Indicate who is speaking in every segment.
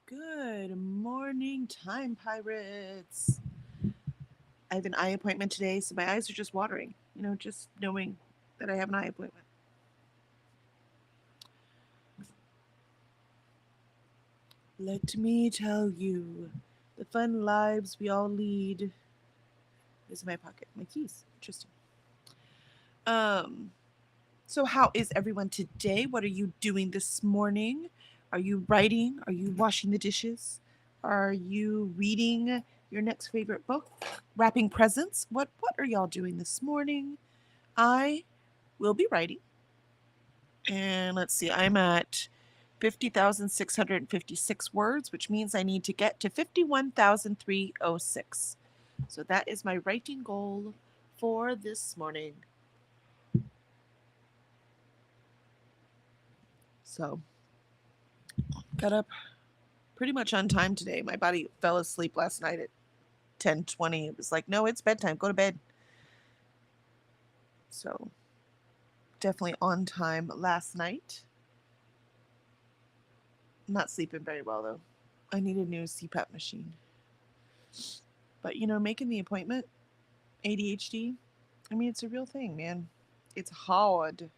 Speaker 1: Good morning, time pirates. I have an eye appointment today, so my eyes are just watering, just knowing that I have an eye appointment. Let me tell you the fun lives we all lead. Is in my pocket, my keys. Interesting. Um, so how is everyone today? What are you doing this morning? Are you writing? Are you washing the dishes? Are you reading your next favorite book? Wrapping presents? What are y'all doing this morning? I will be writing. And let's see, I'm at 50,656 words, which means I need to get to 51,306. So that is my writing goal for this morning. So, got up pretty much on time today. My body fell asleep last night at 10:20. It was like, "No, it's bedtime. Go to bed." So, definitely on time last night. Not sleeping very well though. I need a new CPAP machine. But making the appointment, ADHD, I mean, it's a real thing, man. It's hard.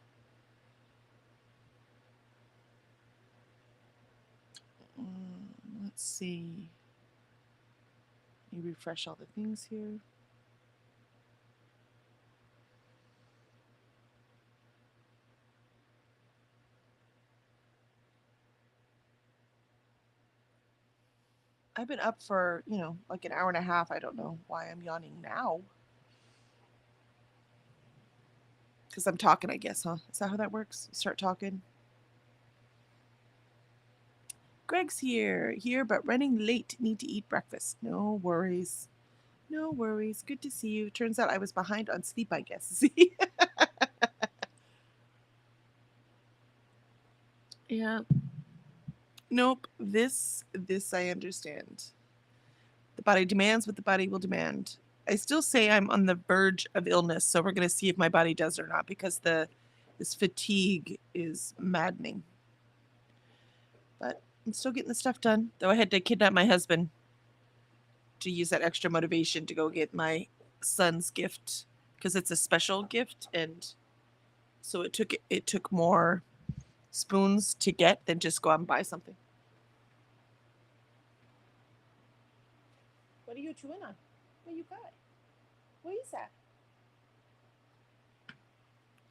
Speaker 1: Let's see. Let me refresh all the things here. I've been up for, like an hour and a half. I don't know why I'm yawning now. Because I'm talking, I guess, huh? Is that how that works? You start talking. Greg's here, but running late. Need to eat breakfast. No worries. No worries. Good to see you. Turns out I was behind on sleep, I guess. See? Yeah. Nope. This I understand. The body demands what the body will demand. I still say I'm on the verge of illness, so we're going to see if my body does or not because this fatigue is maddening. But I'm still getting the stuff done. Though I had to kidnap my husband to use that extra motivation to go get my son's gift because it's a special gift, and so it took more spoons to get than just go out and buy something. What are you chewing on? What you got? What is that?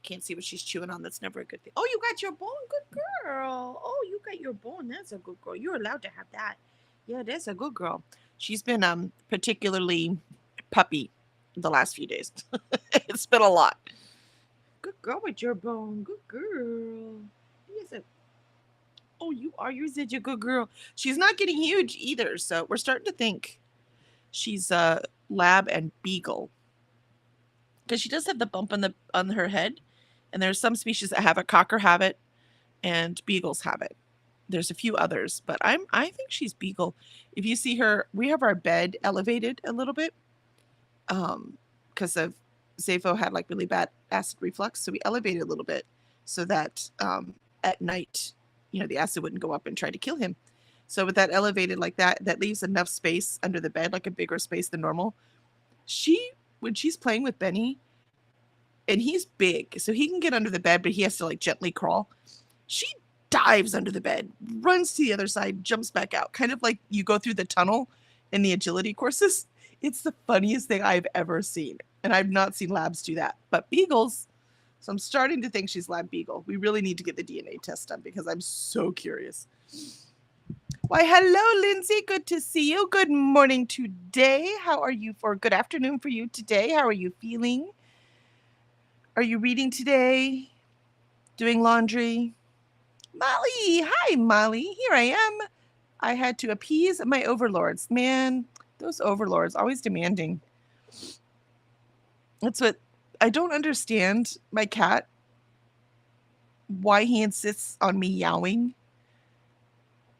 Speaker 1: Can't see what she's chewing on. That's never a good thing. Oh, you got your bone? Good girl. Oh, you got your bone. That's a good girl. You're allowed to have that. Yeah, that's a good girl. She's been particularly puppy the last few days. It's been a lot. Good girl with your bone. Good girl. Yes, oh, you are. You're such a good girl. She's not getting huge either, so we're starting to think she's lab and beagle because she does have the bump on her head, and there's some species that have it. Cocker have it, and beagles have it. There's a few others, but I think she's beagle. If you see her, we have our bed elevated a little bit, because of Zafo had like really bad acid reflux, so we elevated a little bit so that at night, the acid wouldn't go up and try to kill him. So with that elevated like that, that leaves enough space under the bed, like a bigger space than normal. She when she's playing with Benny, and he's big, so he can get under the bed, but he has to like gently crawl. She dives under the bed, runs to the other side, jumps back out, kind of like you go through the tunnel in the agility courses. It's the funniest thing I've ever seen. And I've not seen labs do that, but beagles. So I'm starting to think she's lab beagle. We really need to get the DNA test done because I'm so curious. Why, hello, Lindsay. Good to see you. Good morning today. How are you? For good afternoon for you today. How are you feeling? Are you reading today? Doing laundry? Molly! Hi, Molly. Here I am. I had to appease my overlords. Man, those overlords, always demanding. That's what I don't understand. My cat, why he insists on me yowling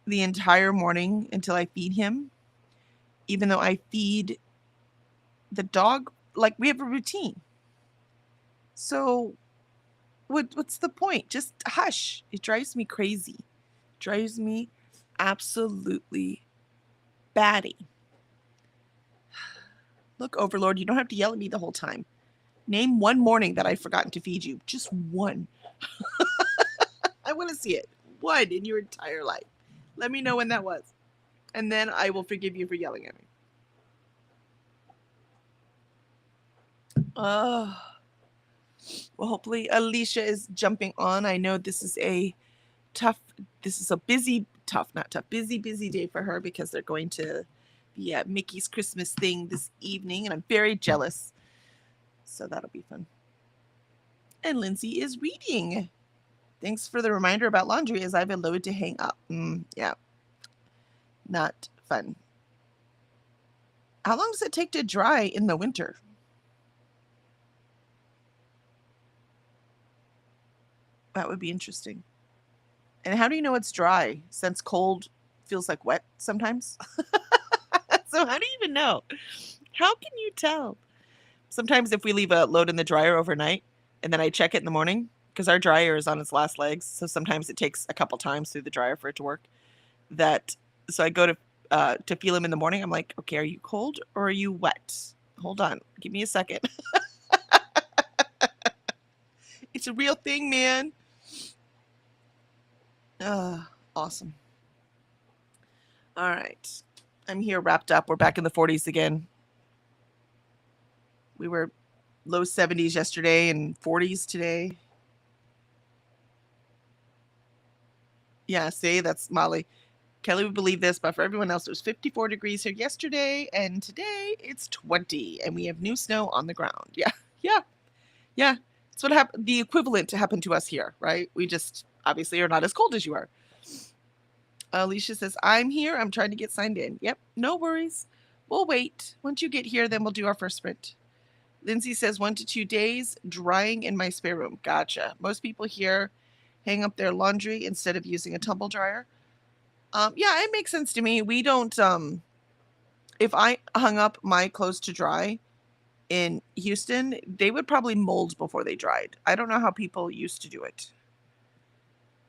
Speaker 1: the entire morning until I feed him, even though I feed the dog. Like, we have a routine. So what's the point? Just hush. It drives me crazy. Drives me absolutely batty. Look, Overlord, you don't have to yell at me the whole time. Name one morning that I've forgotten to feed you. Just one. I want to see it. One in your entire life. Let me know when that was. And then I will forgive you for yelling at me. Well, hopefully Alicia is jumping on. I know this is a busy day for her because they're going to the Mickey's Christmas thing this evening, and I'm very jealous. So that'll be fun. And Lindsay is reading. Thanks for the reminder about laundry as I have a load to hang up. Yeah. Not fun. How long does it take to dry in the winter? That would be interesting. And how do you know it's dry since cold feels like wet sometimes? So how do you even know? How can you tell? Sometimes if we leave a load in the dryer overnight and then I check it in the morning, because our dryer is on its last legs, so sometimes it takes a couple times through the dryer for it to work. So I go to feel them in the morning. I'm like, okay, are you cold or are you wet? Hold on, give me a second. It's a real thing, man. Awesome. All right. I'm here wrapped up. We're back in the 40s again. We were low 70s yesterday and 40s today. Yeah, see, that's Molly. Kelly would believe this, but for everyone else, it was 54 degrees here yesterday, and today it's 20, and we have new snow on the ground. Yeah. It's what happened. The equivalent to happened to us here, right? We just obviously are not as cold as you are. Alicia says, I'm here. I'm trying to get signed in. Yep, no worries. We'll wait. Once you get here, then we'll do our first sprint. Lindsay says 1 to 2 days drying in my spare room. Gotcha. Most people here hang up their laundry instead of using a tumble dryer. Yeah, it makes sense to me. We don't, if I hung up my clothes to dry in Houston, they would probably mold before they dried. I don't know how people used to do it.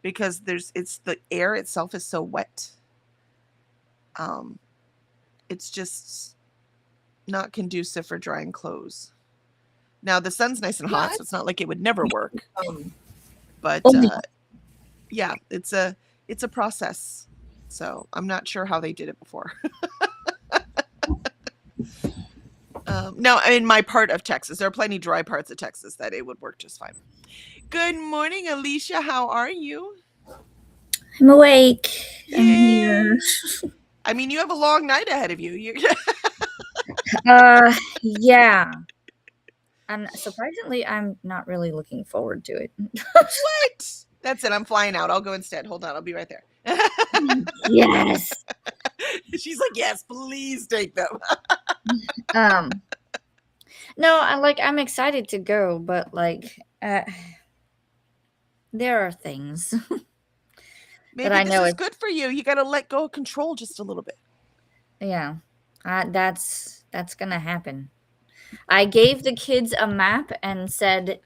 Speaker 1: Because it's the air itself is so wet. It's just not conducive for drying clothes. Now the sun's nice and hot, so it's not like it would never work. But yeah, it's a process. So I'm not sure how they did it before. Now in my part of Texas, there are plenty dry parts of Texas that it would work just fine. Good morning, Alicia. How are you?
Speaker 2: I'm awake. I'm here.
Speaker 1: I mean, you have a long night ahead of you.
Speaker 2: Yeah. And surprisingly, I'm not really looking forward to it.
Speaker 1: What? That's it. I'm flying out. I'll go instead. Hold on. I'll be right there.
Speaker 2: Yes.
Speaker 1: She's like, yes, please take them.
Speaker 2: No, I'm excited to go, but there are things
Speaker 1: Maybe
Speaker 2: that I know
Speaker 1: is good for you. You got to let go of control just a little bit.
Speaker 2: Yeah, that's gonna happen. I gave the kids a map and said,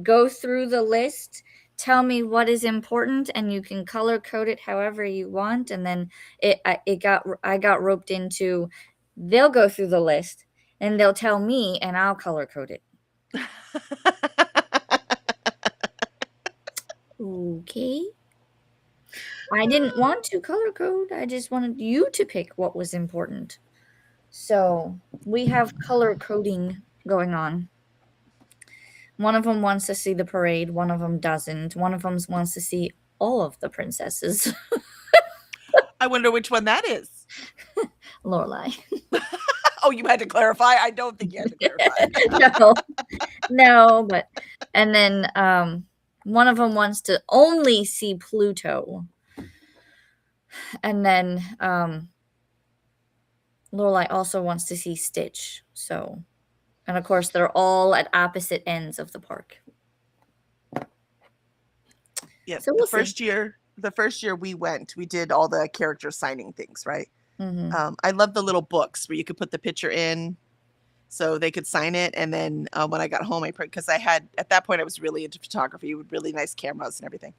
Speaker 2: go through the list, tell me what is important, and you can color code it however you want. And then I got roped into, they'll go through the list and they'll tell me and I'll color code it. Okay. I didn't want to color code. I just wanted you to pick what was important. So we have color coding going on. One of them wants to see the parade. One of them doesn't. One of them wants to see all of the princesses.
Speaker 1: I wonder which one that is.
Speaker 2: Lorelai.
Speaker 1: Oh, you had to clarify? I don't think you had to clarify.
Speaker 2: No, but and then one of them wants to only see Pluto. And then Lorelai also wants to see Stitch. So, and of course, they're all at opposite ends of the park.
Speaker 1: Yeah. So we'll the first year we went, we did all the character signing things, right? Mm-hmm. I love the little books where you could put the picture in. so they could sign it. And then when I got home, I print because I had at that point I was really into photography with really nice cameras and everything.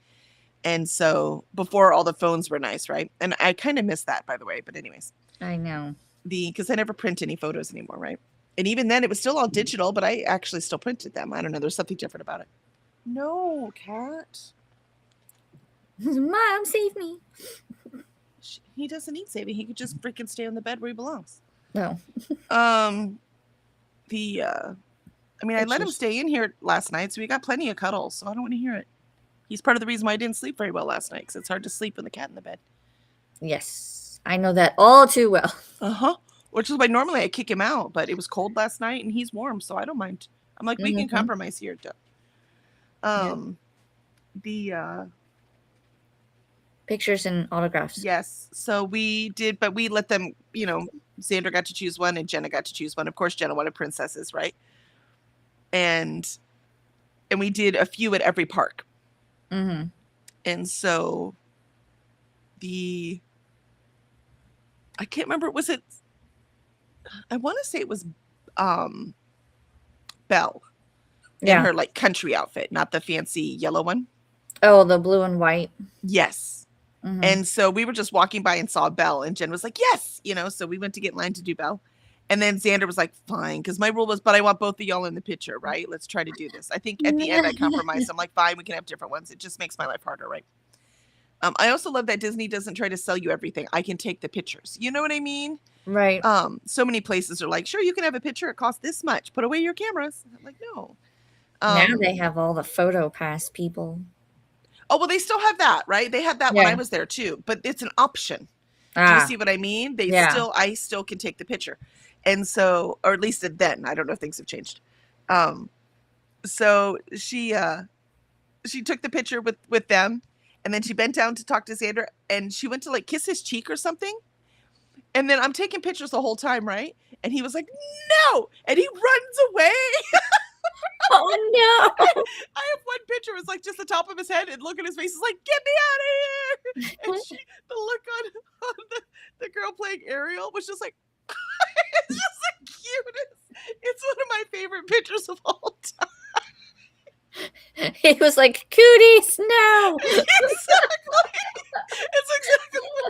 Speaker 1: And so before all the phones were nice, right? And I kind of miss that, by the way. But anyways,
Speaker 2: I know.
Speaker 1: because I never print any photos anymore, right? And even then, it was still all digital, but I actually still printed them. I don't know. There's something different about it. No, cat.
Speaker 2: Mom, save me.
Speaker 1: He doesn't need saving. He could just freaking stay on the bed where he belongs.
Speaker 2: No.
Speaker 1: I mean, I let him
Speaker 2: Pictures.
Speaker 1: stay in here last night, so we got plenty of cuddles. So I don't want to hear it. He's part of the reason why I didn't sleep very well last night, because it's hard to sleep with the cat in the bed.
Speaker 2: Yes, I know that all too well.
Speaker 1: Which is why normally I kick him out, but it was cold last night and he's warm, so I don't mind. I'm like, we can compromise here. The
Speaker 2: pictures and autographs.
Speaker 1: yes, so we did, but we let them, Xander got to choose one and Jenna got to choose one. Of course, Jenna wanted princesses, right? And we did a few at every park.
Speaker 2: Mm-hmm.
Speaker 1: And so I can't remember, I want to say it was Belle in her like country outfit, not the fancy yellow one.
Speaker 2: Oh, the blue and white.
Speaker 1: Yes. Mm-hmm. And so we were just walking by and saw Belle, and Jen was like, yes, so we went to get in line to do Belle. And then Xander was like, fine, because my rule was, but I want both of y'all in the picture, right? Let's try to do this. I think at the end I compromised. I'm like, fine, we can have different ones. It just makes my life harder, right? I also love that Disney doesn't try to sell you everything. I can take the pictures. You know what I mean?
Speaker 2: Right.
Speaker 1: So many places are like, sure, you can have a picture. It costs this much. Put away your cameras. I'm like, no.
Speaker 2: Now they have all the photo pass people.
Speaker 1: Oh, well, they still have that, right? They had that when I was there too, but it's an option. Do you see what I mean? I still can take the picture. And so, or at least then, I don't know if things have changed. So she took the picture with them, and then she bent down to talk to Xander, and she went to like kiss his cheek or something. And then I'm taking pictures the whole time, right? And he was like, no, and he runs away.
Speaker 2: Oh no.
Speaker 1: I have one picture, it was like just the top of his head, and look at his face, is like, get me out of here. And the look on the girl playing Ariel was just like, it's just the cutest. It's one of my favorite pictures of all time.
Speaker 2: He was like, cooties, no.
Speaker 1: Exactly. It's exactly what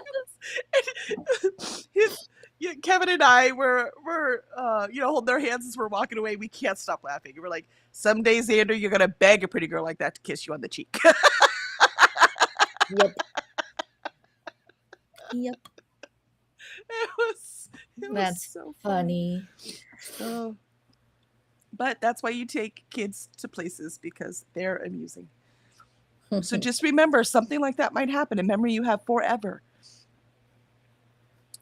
Speaker 1: Kevin and I were holding their hands as we're walking away. We can't stop laughing. We're like, someday, Xander, you're gonna beg a pretty girl like that to kiss you on the cheek.
Speaker 2: Yep. That's so funny.
Speaker 1: Oh. But that's why you take kids to places, because they're amusing. So just remember, something like that might happen. A memory you have forever.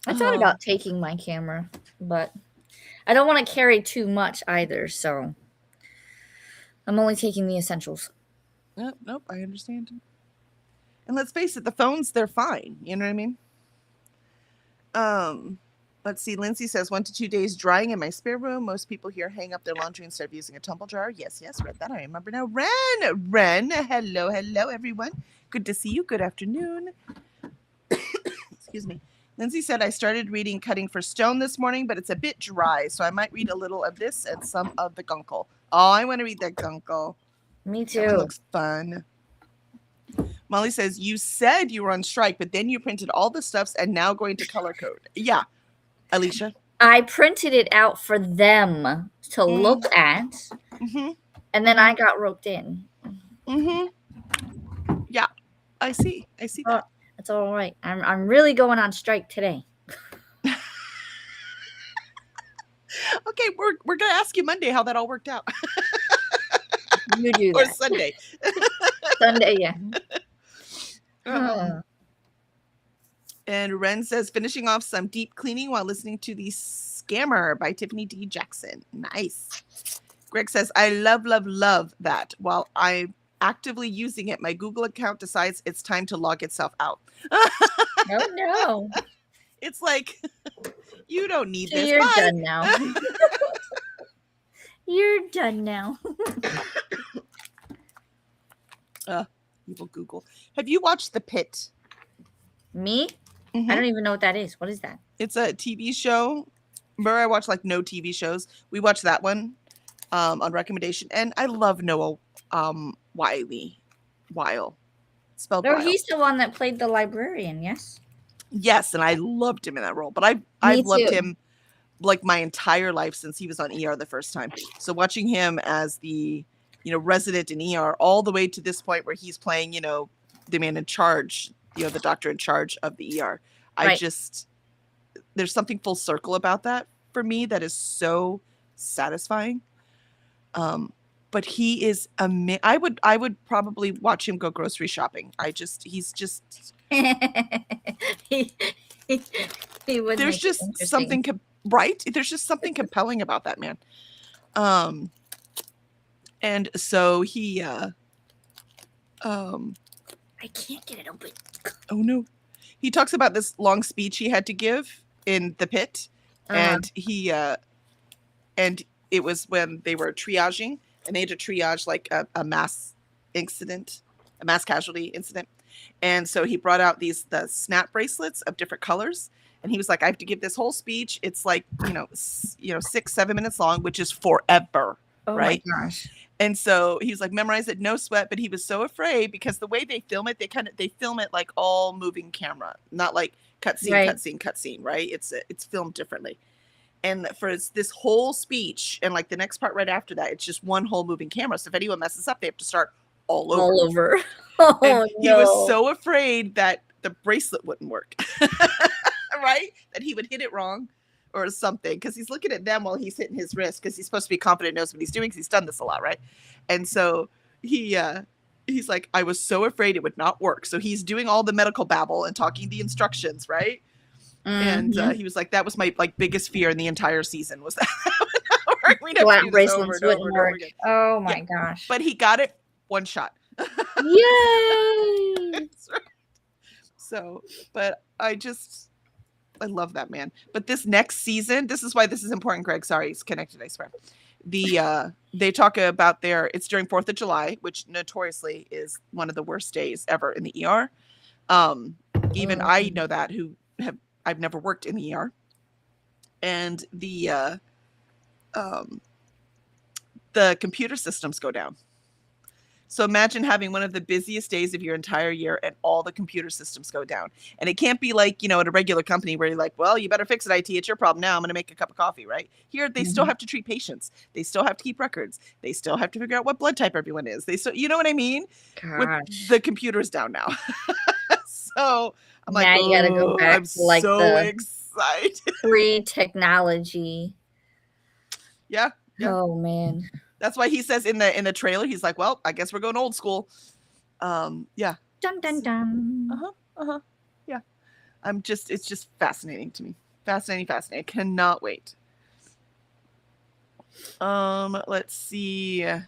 Speaker 2: I thought about taking my camera, but I don't want to carry too much either. So I'm only taking the essentials.
Speaker 1: Nope, I understand. And let's face it, the phones, they're fine. You know what I mean? Let's see. Lindsay says 1 to 2 days drying in my spare room. Most people here hang up their laundry instead of using a tumble dryer. Yes, read that. I remember now. Ren. Hello, everyone. Good to see you. Good afternoon. Excuse me. Lindsay said, I started reading Cutting for Stone this morning, but it's a bit dry, so I might read a little of this and some of the Guncle. Oh, I want to read that Guncle.
Speaker 2: Me too.
Speaker 1: That looks fun. Molly says, you said you were on strike, but then you printed all the stuffs and now going to color code. Yeah. Alicia?
Speaker 2: I printed it out for them to look at, and then I got roped in.
Speaker 1: Yeah, I see that.
Speaker 2: That's all right. I'm really going on strike today.
Speaker 1: Okay, we're gonna ask you Monday how that all worked out.
Speaker 2: You do
Speaker 1: or
Speaker 2: that.
Speaker 1: Sunday.
Speaker 2: Sunday, yeah.
Speaker 1: And Ren says, finishing off some deep cleaning while listening to The Scammer by Tiffany D. Jackson. Nice. Greg says, I love that. While I'm actively using it, my Google account decides it's time to log itself out.
Speaker 2: Oh, no.
Speaker 1: It's like, you don't need this.
Speaker 2: You're
Speaker 1: Bye.
Speaker 2: done now. You're done now.
Speaker 1: Evil Google. Have you watched The Pit?
Speaker 2: Me? I don't even know what that is. What is that?
Speaker 1: It's a TV show Remember, I watched like no TV shows. We watched that one on recommendation, and I love Noah Weil, spelled
Speaker 2: No,
Speaker 1: Weil.
Speaker 2: he's the one that played the librarian. Yes.
Speaker 1: Yes, and I loved him in that role. But I've
Speaker 2: Me
Speaker 1: loved
Speaker 2: too.
Speaker 1: him like my entire life since he was on ER the first time. So watching him as the resident in ER all the way to this point where he's playing the man in charge, the doctor in charge of the ER.
Speaker 2: Right.
Speaker 1: There's something full circle about that for me that is so satisfying. But he is I would probably watch him go grocery shopping. He's just
Speaker 2: he would.
Speaker 1: There's just something right. There's just something compelling about that man. And so he
Speaker 2: I can't get it open.
Speaker 1: Oh no. He talks about this long speech he had to give in the pit, and and it was when they were triaging, and they had to triage like a mass casualty incident. And so he brought out the snap bracelets of different colors, and he was like, I have to give this whole speech. It's like 6-7 minutes long, which is forever.
Speaker 2: Oh
Speaker 1: right?
Speaker 2: my gosh.
Speaker 1: And so he was like, memorize it, no sweat. But he was so afraid because the way they film it, they film it like all moving camera, not like cutscene, right? It's filmed differently. And for this whole speech and like the next part right after that, it's just one whole moving camera. So if anyone messes up, they have to start all over.
Speaker 2: Oh,
Speaker 1: he was so afraid that the bracelet wouldn't work, right? That he would hit it wrong or something, because he's looking at them while he's hitting his wrist, because he's supposed to be confident, knows what he's doing, because he's done this a lot, right? And so he's like, I was so afraid it would not work. So he's doing all the medical babble and talking the instructions, right? And he was like, that was my biggest fear in the entire season, was that
Speaker 2: black bracelets wouldn't work. Oh my gosh.
Speaker 1: But he got it one shot.
Speaker 2: Yay!
Speaker 1: That's right. So, but I love that man. But this next season, this is why this is important, Greg. Sorry, it's connected, I swear. They talk about it's during 4th of July, which notoriously is one of the worst days ever in the ER. Even I know that, I've never worked in the ER. And the computer systems go down. So imagine having one of the busiest days of your entire year and all the computer systems go down. And it can't be like, at a regular company where you're like, well, you better fix it, IT. It's your problem now. I'm going to make a cup of coffee, right? Here, they still have to treat patients. They still have to keep records. They still have to figure out what blood type everyone is. You know what I mean?
Speaker 2: Gosh.
Speaker 1: The computer's down now. So I'm like,
Speaker 2: now you got to go back
Speaker 1: I'm
Speaker 2: to like
Speaker 1: so
Speaker 2: the
Speaker 1: excited.
Speaker 2: Pre-technology.
Speaker 1: Yeah.
Speaker 2: Oh, man.
Speaker 1: That's why he says in the trailer, he's like, well, I guess we're going old school. Yeah.
Speaker 2: Dun, dun, dun.
Speaker 1: Yeah. It's just fascinating to me. Fascinating. I cannot wait. Let's see.
Speaker 2: And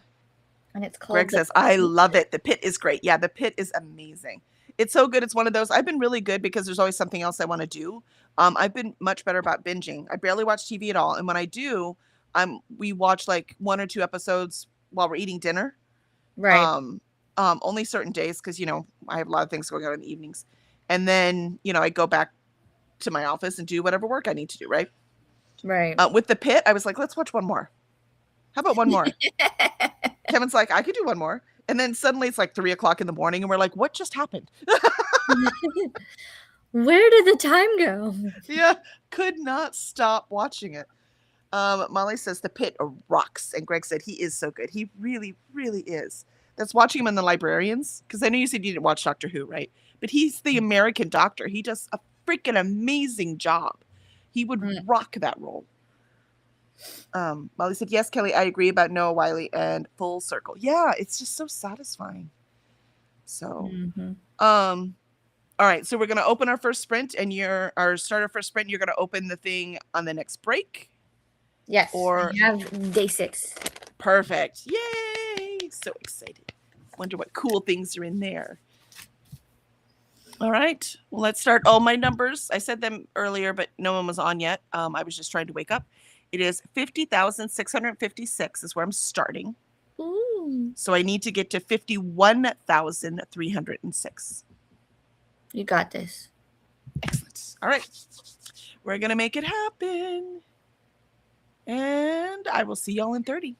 Speaker 2: it's called
Speaker 1: Greg says, I love it. The Pit is great. Yeah, The Pit is amazing. It's so good. It's one of those. I've been really good because there's always something else I want to do. I've been much better about binging. I barely watch TV at all. And when I do, we watch like 1 or 2 episodes while we're eating dinner.
Speaker 2: Right.
Speaker 1: Only certain days, because I have a lot of things going on in the evenings. And then, I go back to my office and do whatever work I need to do, right?
Speaker 2: Right.
Speaker 1: With The Pit, I was like, let's watch one more. How about one more? Kevin's like, I could do one more. And then suddenly it's like 3:00 in the morning and we're like, what just happened?
Speaker 2: Where did the time go?
Speaker 1: Yeah, could not stop watching it. Molly says The Pit rocks. And Greg said he is so good. He really, really is. That's watching him in The Librarians. Because I know you said you didn't watch Doctor Who, right? But he's the American doctor. He does a freaking amazing job. He would rock that role. Molly said, yes, Kelly, I agree about Noah Wyle and Full Circle. Yeah, it's just so satisfying. So, all right. So we're going to open our first sprint and start our first sprint. You're going to open the thing on the next break.
Speaker 2: Yes.
Speaker 1: Or
Speaker 2: we have day 6.
Speaker 1: Perfect. Yay. So excited. Wonder what cool things are in there. All right. Well, let's start. All my numbers. I said them earlier, but no one was on yet. I was just trying to wake up. It is 50,656 is where I'm starting.
Speaker 2: Ooh.
Speaker 1: So I need to get to 51,306.
Speaker 2: You got this.
Speaker 1: Excellent. All right. We're going to make it happen. And I will see y'all in 30.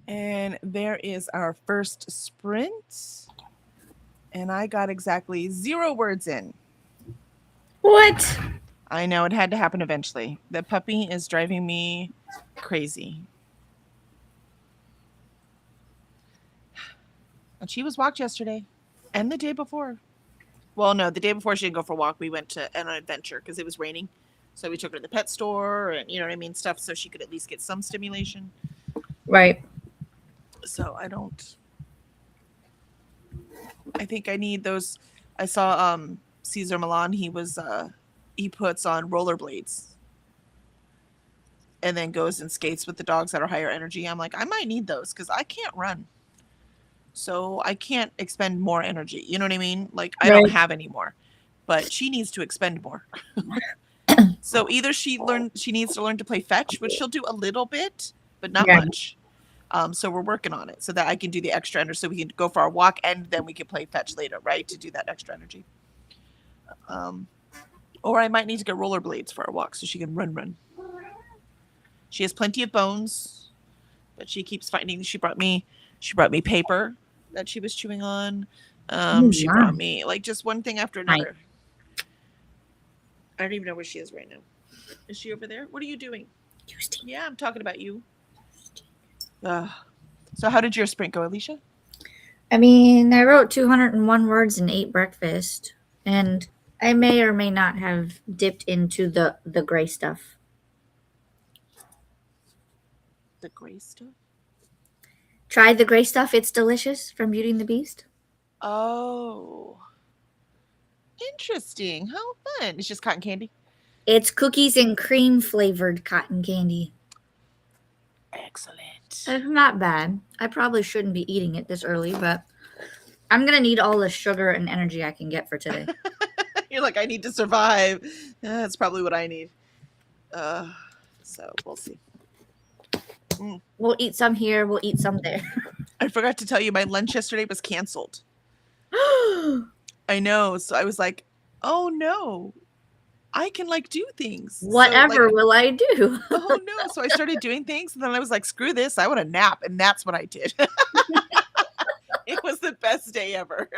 Speaker 1: And there is our first sprint. And I got exactly 0 words in.
Speaker 2: What?
Speaker 1: I know it had to happen eventually. The puppy is driving me crazy. And she was walked yesterday and the day before. Well, no, the day before she didn't go for a walk. We went to an adventure because it was raining. So we took her to the pet store and, you know what I mean, stuff so she could at least get some stimulation.
Speaker 2: Right.
Speaker 1: So I think I need those. I saw Cesar Milan. He puts on rollerblades and then goes and skates with the dogs that are higher energy. I'm like, I might need those because I can't run. So I can't expend more energy. You know what I mean? Like I don't
Speaker 2: Right.
Speaker 1: have any more, but she needs to expend more. So either she needs to learn to play fetch, which she'll do a little bit, but not
Speaker 2: Yeah.
Speaker 1: much. So we're working on it so that I can do the extra energy so we can go for our walk and then we can play fetch later, right? To do that extra energy. Or I might need to get rollerblades for our walk so she can run. She has plenty of bones, but she keeps finding. She brought me paper that she was chewing on. She brought me like just one thing after another. I don't even know where she is right now. Is she over there? What are you doing? Yeah, I'm talking about you. So how did your sprint go, Alicia?
Speaker 2: I mean, I wrote 201 words and ate breakfast, and I may or may not have dipped into the gray stuff.
Speaker 1: The gray stuff?
Speaker 2: Tried the gray stuff. It's delicious from Beauty and the Beast.
Speaker 1: Oh. Interesting. How fun. It's just cotton candy?
Speaker 2: It's cookies and cream flavored cotton candy.
Speaker 1: Excellent.
Speaker 2: It's not bad. I probably shouldn't be eating it this early, but I'm going to need all the sugar and energy I can get for today.
Speaker 1: You're like, I need to survive. That's probably what I need. So we'll see.
Speaker 2: We'll eat some here. We'll eat some there.
Speaker 1: I forgot to tell you, my lunch yesterday was canceled. I know. So I was like, oh no, I can like do things.
Speaker 2: Whatever
Speaker 1: so, like,
Speaker 2: will I do?
Speaker 1: Oh no. So I started doing things and then I was like, screw this. I want a nap. And that's what I did. It was the best day ever.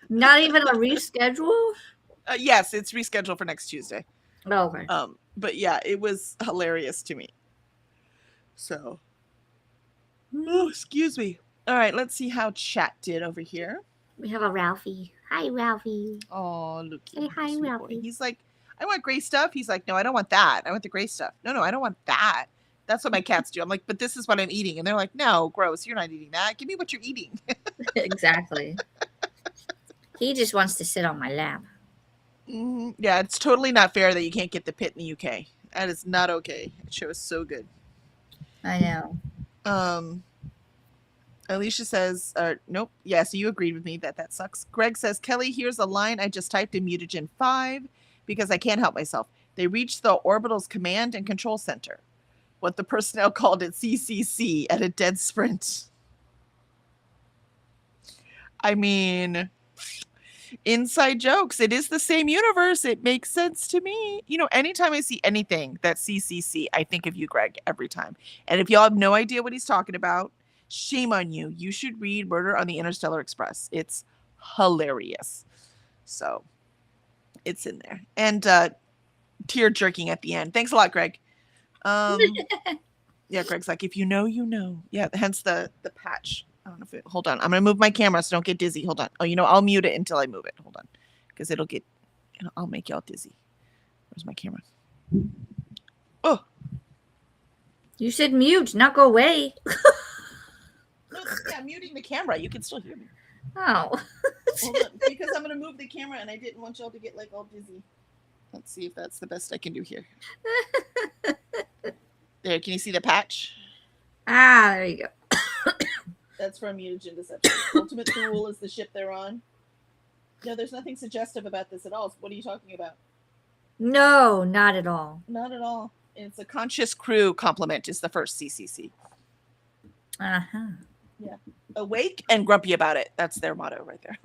Speaker 2: Not even a reschedule?
Speaker 1: Yes, it's rescheduled for next Tuesday.
Speaker 2: Oh, okay.
Speaker 1: But yeah, it was hilarious to me. So, oh, excuse me. All right, let's see how chat did over here.
Speaker 2: We have a Ralphie. Hi, Ralphie.
Speaker 1: Oh, look.
Speaker 2: Say hi, Ralphie.
Speaker 1: He's like, I want gray stuff. He's like, no, I don't want that. I want the gray stuff. No, I don't want that. That's what my cats do. I'm like, but this is what I'm eating. And they're like, no, gross. You're not eating that. Give me what you're eating.
Speaker 2: Exactly. He just wants to sit on my lap.
Speaker 1: Yeah, it's totally not fair that you can't get the pit in the UK. That is not okay. That show is so good.
Speaker 2: I know.
Speaker 1: Alicia says, nope. Yeah, so you agreed with me that sucks. Greg says, Kelly, here's a line I just typed in Mutagen 5 because I can't help myself. They reached the orbital's command and control center. What the personnel called it CCC at a dead sprint. I mean, inside jokes. It is the same universe. It makes sense to me. You know, anytime I see anything that's CCC, I think of you, Greg, every time. And if y'all have no idea what he's talking about, shame on you. You should read Murder on the Interstellar Express. It's hilarious. So it's in there. And tear jerking at the end. Thanks a lot, Greg. Yeah, Greg's like, if you know, you know. Yeah, hence the patch. I don't know if it, hold on. I'm going to move my camera so don't get dizzy. Hold on. Oh, you know, I'll mute it until I move it. Hold on. Because I'll make y'all dizzy. Where's my camera? Oh.
Speaker 2: You said mute, not go away.
Speaker 1: No, yeah, muting the camera. You can still hear me.
Speaker 2: Oh.
Speaker 1: Hold on. Because I'm going to move the camera and I didn't want y'all to get like all dizzy. Let's see if that's the best I can do here. There, can you see the patch?
Speaker 2: Ah, there you go.
Speaker 1: That's from Mutagen Deception. Ultimate Fool is the ship they're on. No, there's nothing suggestive about this at all. What are you talking about?
Speaker 2: No, not at all.
Speaker 1: Not at all. It's a conscious crew compliment is the first CCC.
Speaker 2: Uh-huh.
Speaker 1: Yeah. Awake and grumpy about it. That's their motto right there.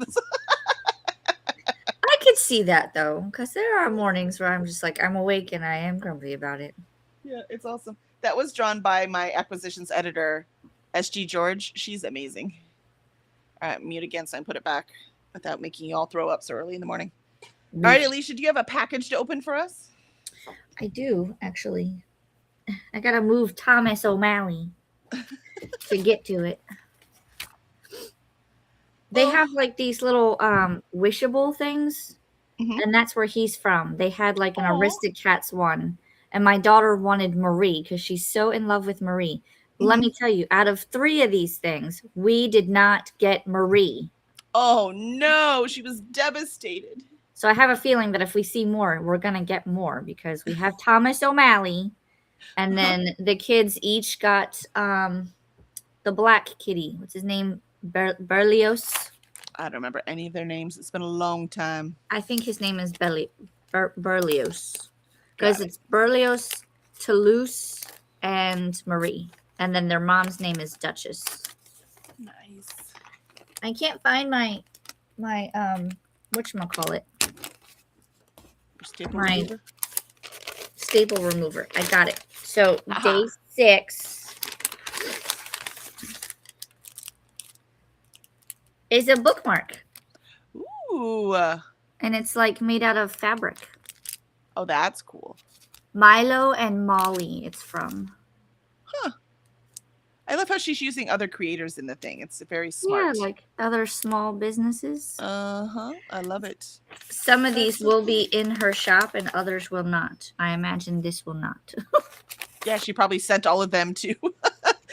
Speaker 2: I could see that, though, because there are mornings where I'm just like, I'm awake and I am grumpy about it.
Speaker 1: Yeah, it's awesome. That was drawn by my acquisitions editor, SG George. She's amazing. All right, mute again so I can put it back without making you all throw up so early in the morning. All right, Alicia, do you have a package to open for us?
Speaker 2: I do, actually. I gotta move Thomas O'Malley to get to it. They have like these little wishable things, and that's where he's from. They had like an Aristocats one, and my daughter wanted Marie because she's so in love with Marie. Let me tell you, out of 3 of these things, we did not get Marie.
Speaker 1: Oh no, she was devastated.
Speaker 2: So I have a feeling that if we see more, we're gonna get more because we have Thomas O'Malley, and then the kids each got the black kitty. What's his name? Berlioz.
Speaker 1: I don't remember any of their names. It's been a long time.
Speaker 2: I think his name is Berlioz because it's Berlioz, Toulouse, and Marie, and then their mom's name is Duchess.
Speaker 1: Nice.
Speaker 2: I can't find my whatchamacallit?
Speaker 1: Staple
Speaker 2: My
Speaker 1: remover?
Speaker 2: staple remover. I got it. So day 6 is a bookmark.
Speaker 1: Ooh.
Speaker 2: And it's like made out of fabric.
Speaker 1: Oh, that's cool.
Speaker 2: Milo and Molly it's from.
Speaker 1: Huh. I love how she's using other creators in the thing. It's very smart.
Speaker 2: Yeah, like other small businesses.
Speaker 1: Uh-huh. I love it.
Speaker 2: Some of these will be in her shop and others will not. I imagine this will not.
Speaker 1: Yeah, she probably sent all of them to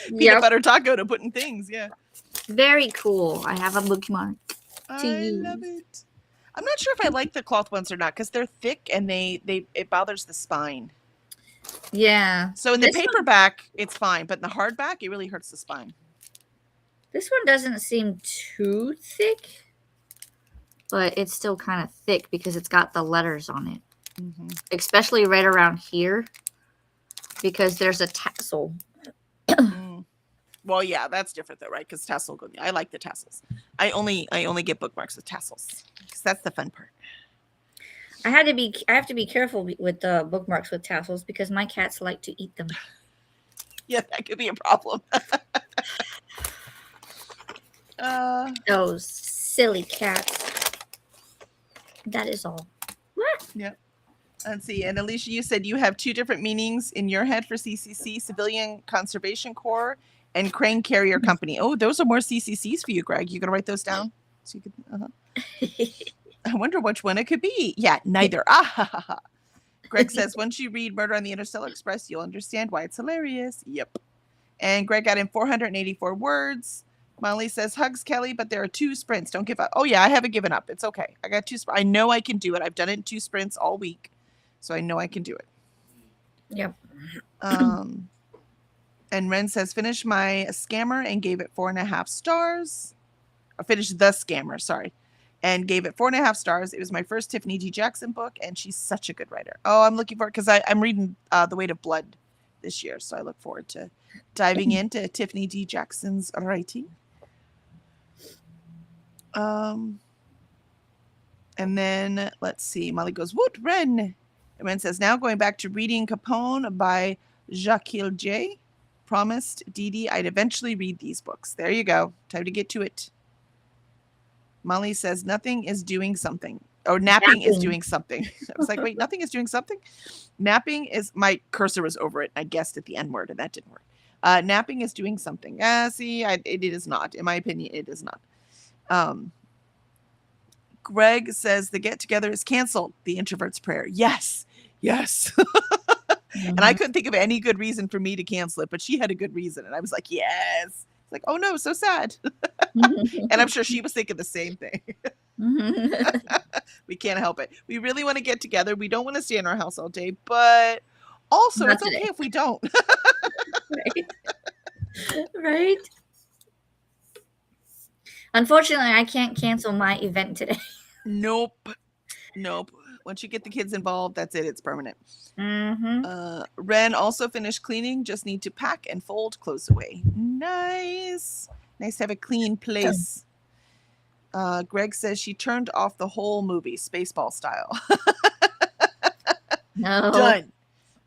Speaker 1: Peanut Butter Taco to put in things. Yeah.
Speaker 2: Very cool. I have a bookmark.
Speaker 1: I love it. I'm not sure if I like the cloth ones or not because they're thick and it bothers the spine.
Speaker 2: Yeah.
Speaker 1: So in the paperback, it's fine, but in the hardback, it really hurts the spine.
Speaker 2: This one doesn't seem too thick, but it's still kind of thick because it's got the letters on it, especially right around here because there's a tassel.
Speaker 1: Well, yeah, that's different though, right? Because tassel. I like the tassels. I only get bookmarks with tassels because that's the fun part.
Speaker 2: I have to be careful with the bookmarks with tassels because my cats like to eat them.
Speaker 1: Yeah, that could be a problem.
Speaker 2: Those silly cats. That is all.
Speaker 1: Yeah. Let's see. And Alicia, you said you have 2 different meanings in your head for CCC: Civilian Conservation Corps and Crane Carrier Company. Oh, those are more CCCs for you, Greg. You gonna write those down so you can. I wonder which one it could be. Yeah, neither. Greg says, once you read Murder on the Interstellar Express, you'll understand why it's hilarious. Yep. And Greg got in 484 words. Molly says, hugs, Kelly, but there are 2 sprints. Don't give up. Oh, yeah, I haven't given up. It's okay. I got 2 sprints. I know I can do it. I've done it in 2 sprints all week. So I know I can do it.
Speaker 2: Yep.
Speaker 1: And Ren says, finish my Scammer and gave it 4.5 stars. Or finish The Scammer, sorry. And gave it 4.5 stars. It was my first Tiffany D. Jackson book, and she's such a good writer. Oh, I'm looking forward because I'm reading The Weight of Blood this year, so I look forward to diving into Tiffany D. Jackson's writing. And then let's see. Molly goes, "Woot, Ren!" And Ren says, "Now going back to reading Capone by Jacques J. Promised Dee Dee I'd eventually read these books. There you go. Time to get to it." Molly says, "Nothing is doing something." Or napping is doing something. I was like, wait, nothing is doing something? Napping is, my cursor was over it. I guessed at the N word and that didn't work. Napping is doing something. See, it is not. In my opinion, it is not. Greg says the get together is canceled. The introvert's prayer. Yes. Yes. And I couldn't think of any good reason for me to cancel it, but she had a good reason. And I was like, yes. It's like, oh no, so sad. And I'm sure she was thinking the same thing. We can't help it. We really want to get together. We don't want to stay in our house all day, but also
Speaker 2: Not
Speaker 1: it's
Speaker 2: today.
Speaker 1: okay if we don't.
Speaker 2: Right? Unfortunately, I can't cancel my event today.
Speaker 1: Nope. Once you get the kids involved, that's it. It's permanent. Ren also finished cleaning. Just need to pack and fold clothes away. Nice to have a clean place. Greg says she turned off the whole movie, Spaceball style.
Speaker 2: No.
Speaker 1: Done.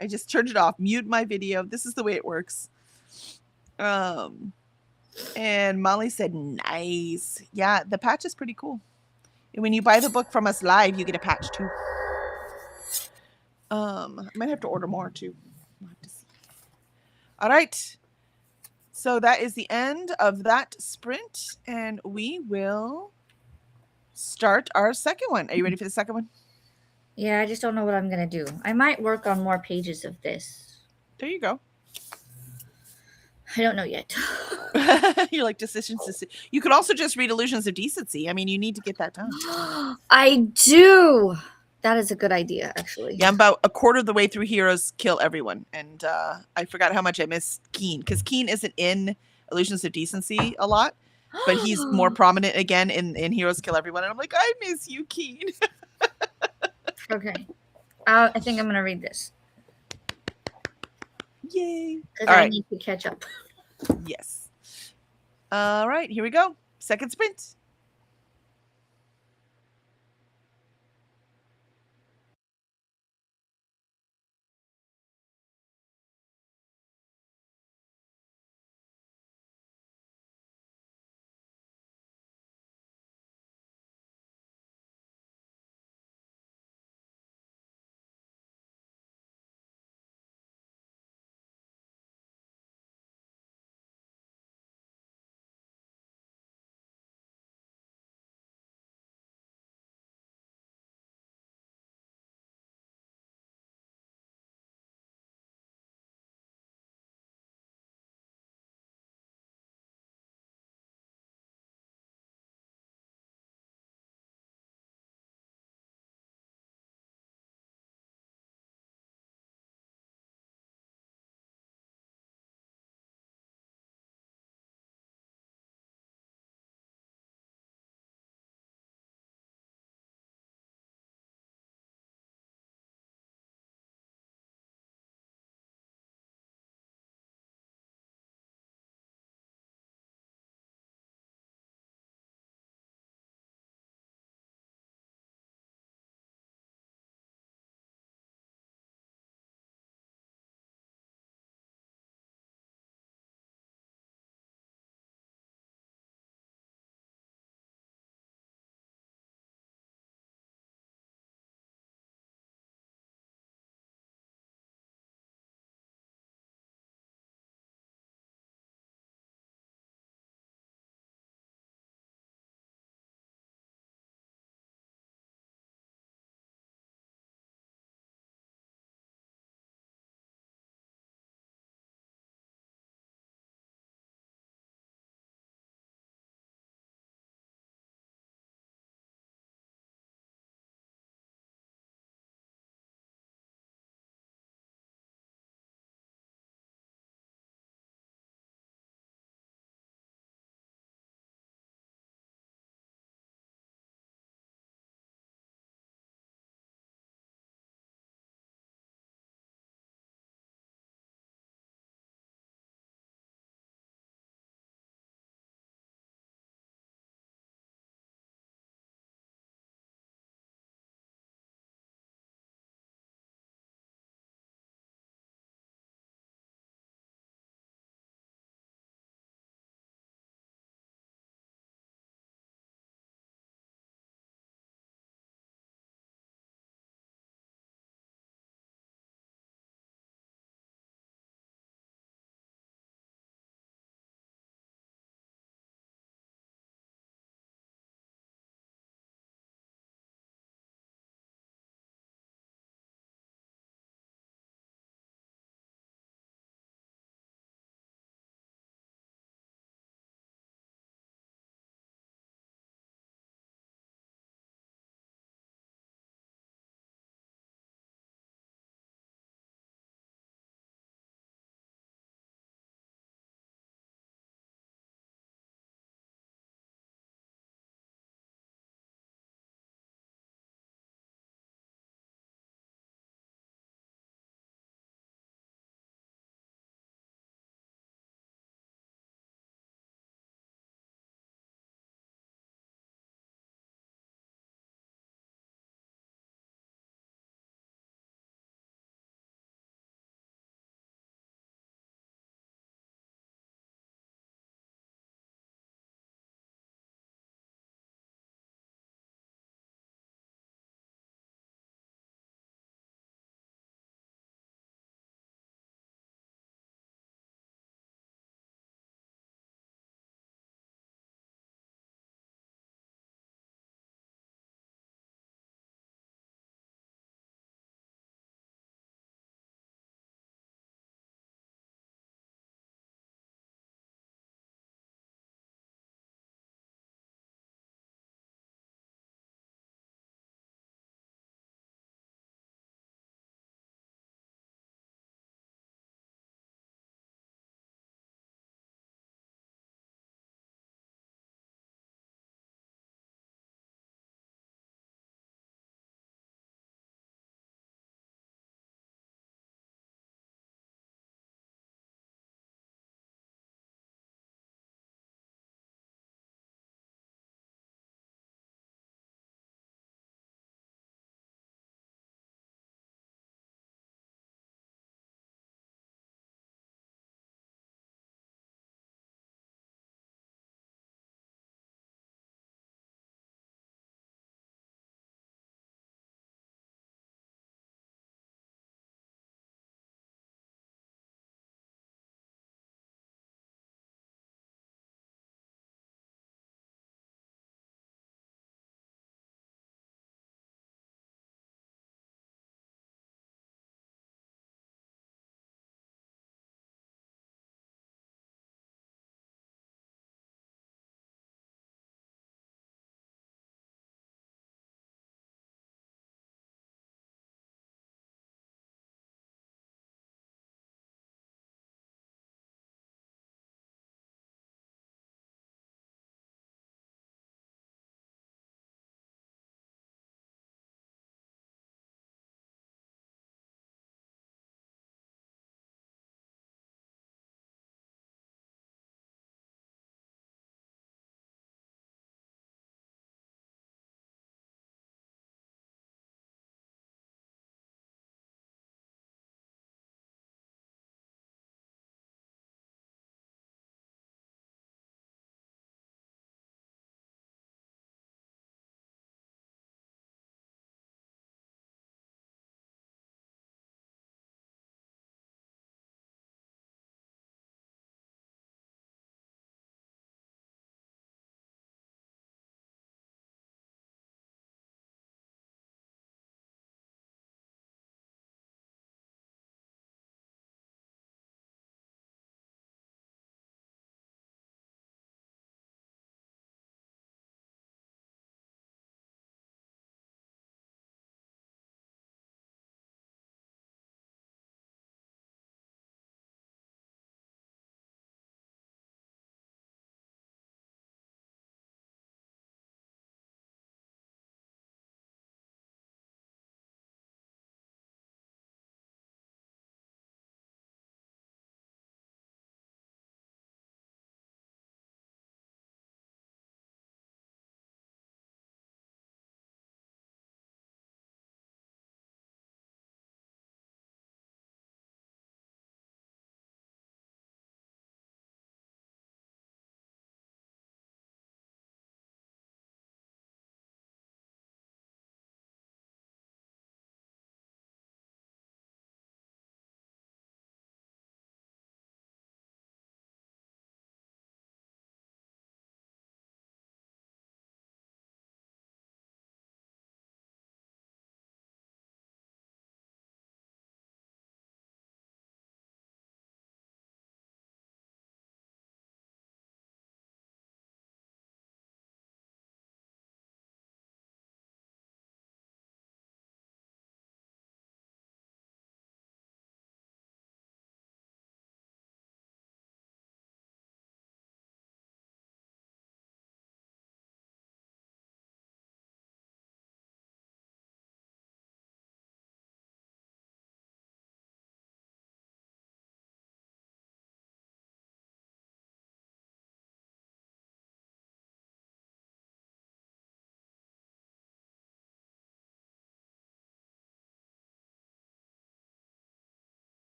Speaker 1: I just turned it off. Mute my video. This is the way it works. And Molly said, nice. Yeah, the patch is pretty cool. And when you buy the book from us live, you get a patch too. I might have to order more too. We'll have to see. All right. So that is the end of that sprint, and we will start our second one. Are you ready for the second one?
Speaker 2: Yeah, I just don't know what I'm going to do. I might work on more pages of this.
Speaker 1: There you go.
Speaker 2: I don't know yet.
Speaker 1: You're like decisions. You could also just read Illusions of Decency. I mean, you need to get that done.
Speaker 2: I do. That is a good idea, actually.
Speaker 1: Yeah, I'm about a quarter of the way through Heroes Kill Everyone, and I forgot how much I missed Keen, because Keen isn't in Illusions of Decency a lot, but he's more prominent again in Heroes Kill Everyone, and I'm like, I miss you, Keen.
Speaker 2: Okay. I think I'm going to read this.
Speaker 1: Yay.
Speaker 2: Because
Speaker 1: All
Speaker 2: I
Speaker 1: right.
Speaker 2: need to catch up.
Speaker 1: Yes. All right, here we go. Second sprint.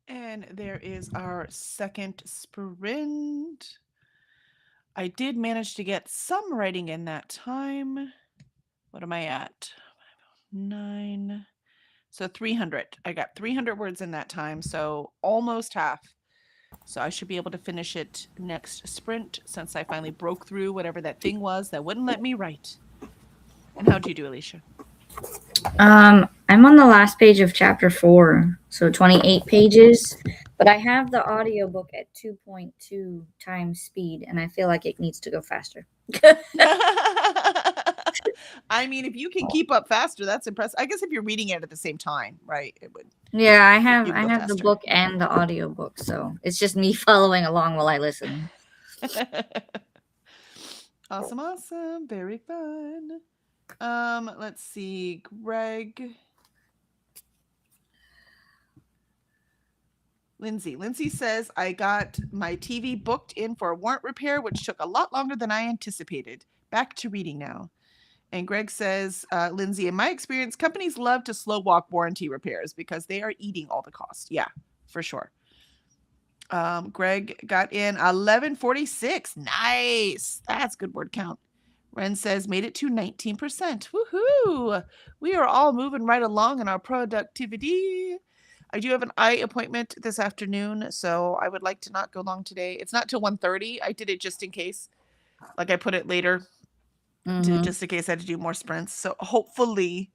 Speaker 1: And there is our second sprint. I did manage to get some writing in that time. What am I at? 9. So 300. I got 300 words in that time, so almost half. So I should be able to finish it next sprint since I finally broke through whatever that thing was that wouldn't let me write. And how'd you do, Alicia?
Speaker 2: I'm on the last page of chapter 4, so 28 pages, but I have the audiobook at 2.2 times speed, and I feel like it needs to go faster.
Speaker 1: I mean, if you can keep up faster, that's impressive. I guess if you're reading it at the same time, right? It would.
Speaker 2: Yeah, I have
Speaker 1: You can go
Speaker 2: the
Speaker 1: faster.
Speaker 2: book and the audiobook, so it's just me following along while I listen.
Speaker 1: Awesome. Very fun. Let's see. Greg. Lindsay says, I got my TV booked in for a warrant repair, which took a lot longer than I anticipated. Back to reading now. And Greg says, Lindsay, in my experience, companies love to slow walk warranty repairs because they are eating all the cost. Yeah, for sure. Greg got in 1146. Nice. That's good word count. Ren says, made it to 19%. Woohoo. We are all moving right along in our productivity. I do have an eye appointment this afternoon, so I would like to not go long today. It's not till 1:30. I did it just in case. Like I put it later, just in case I had to do more sprints. So hopefully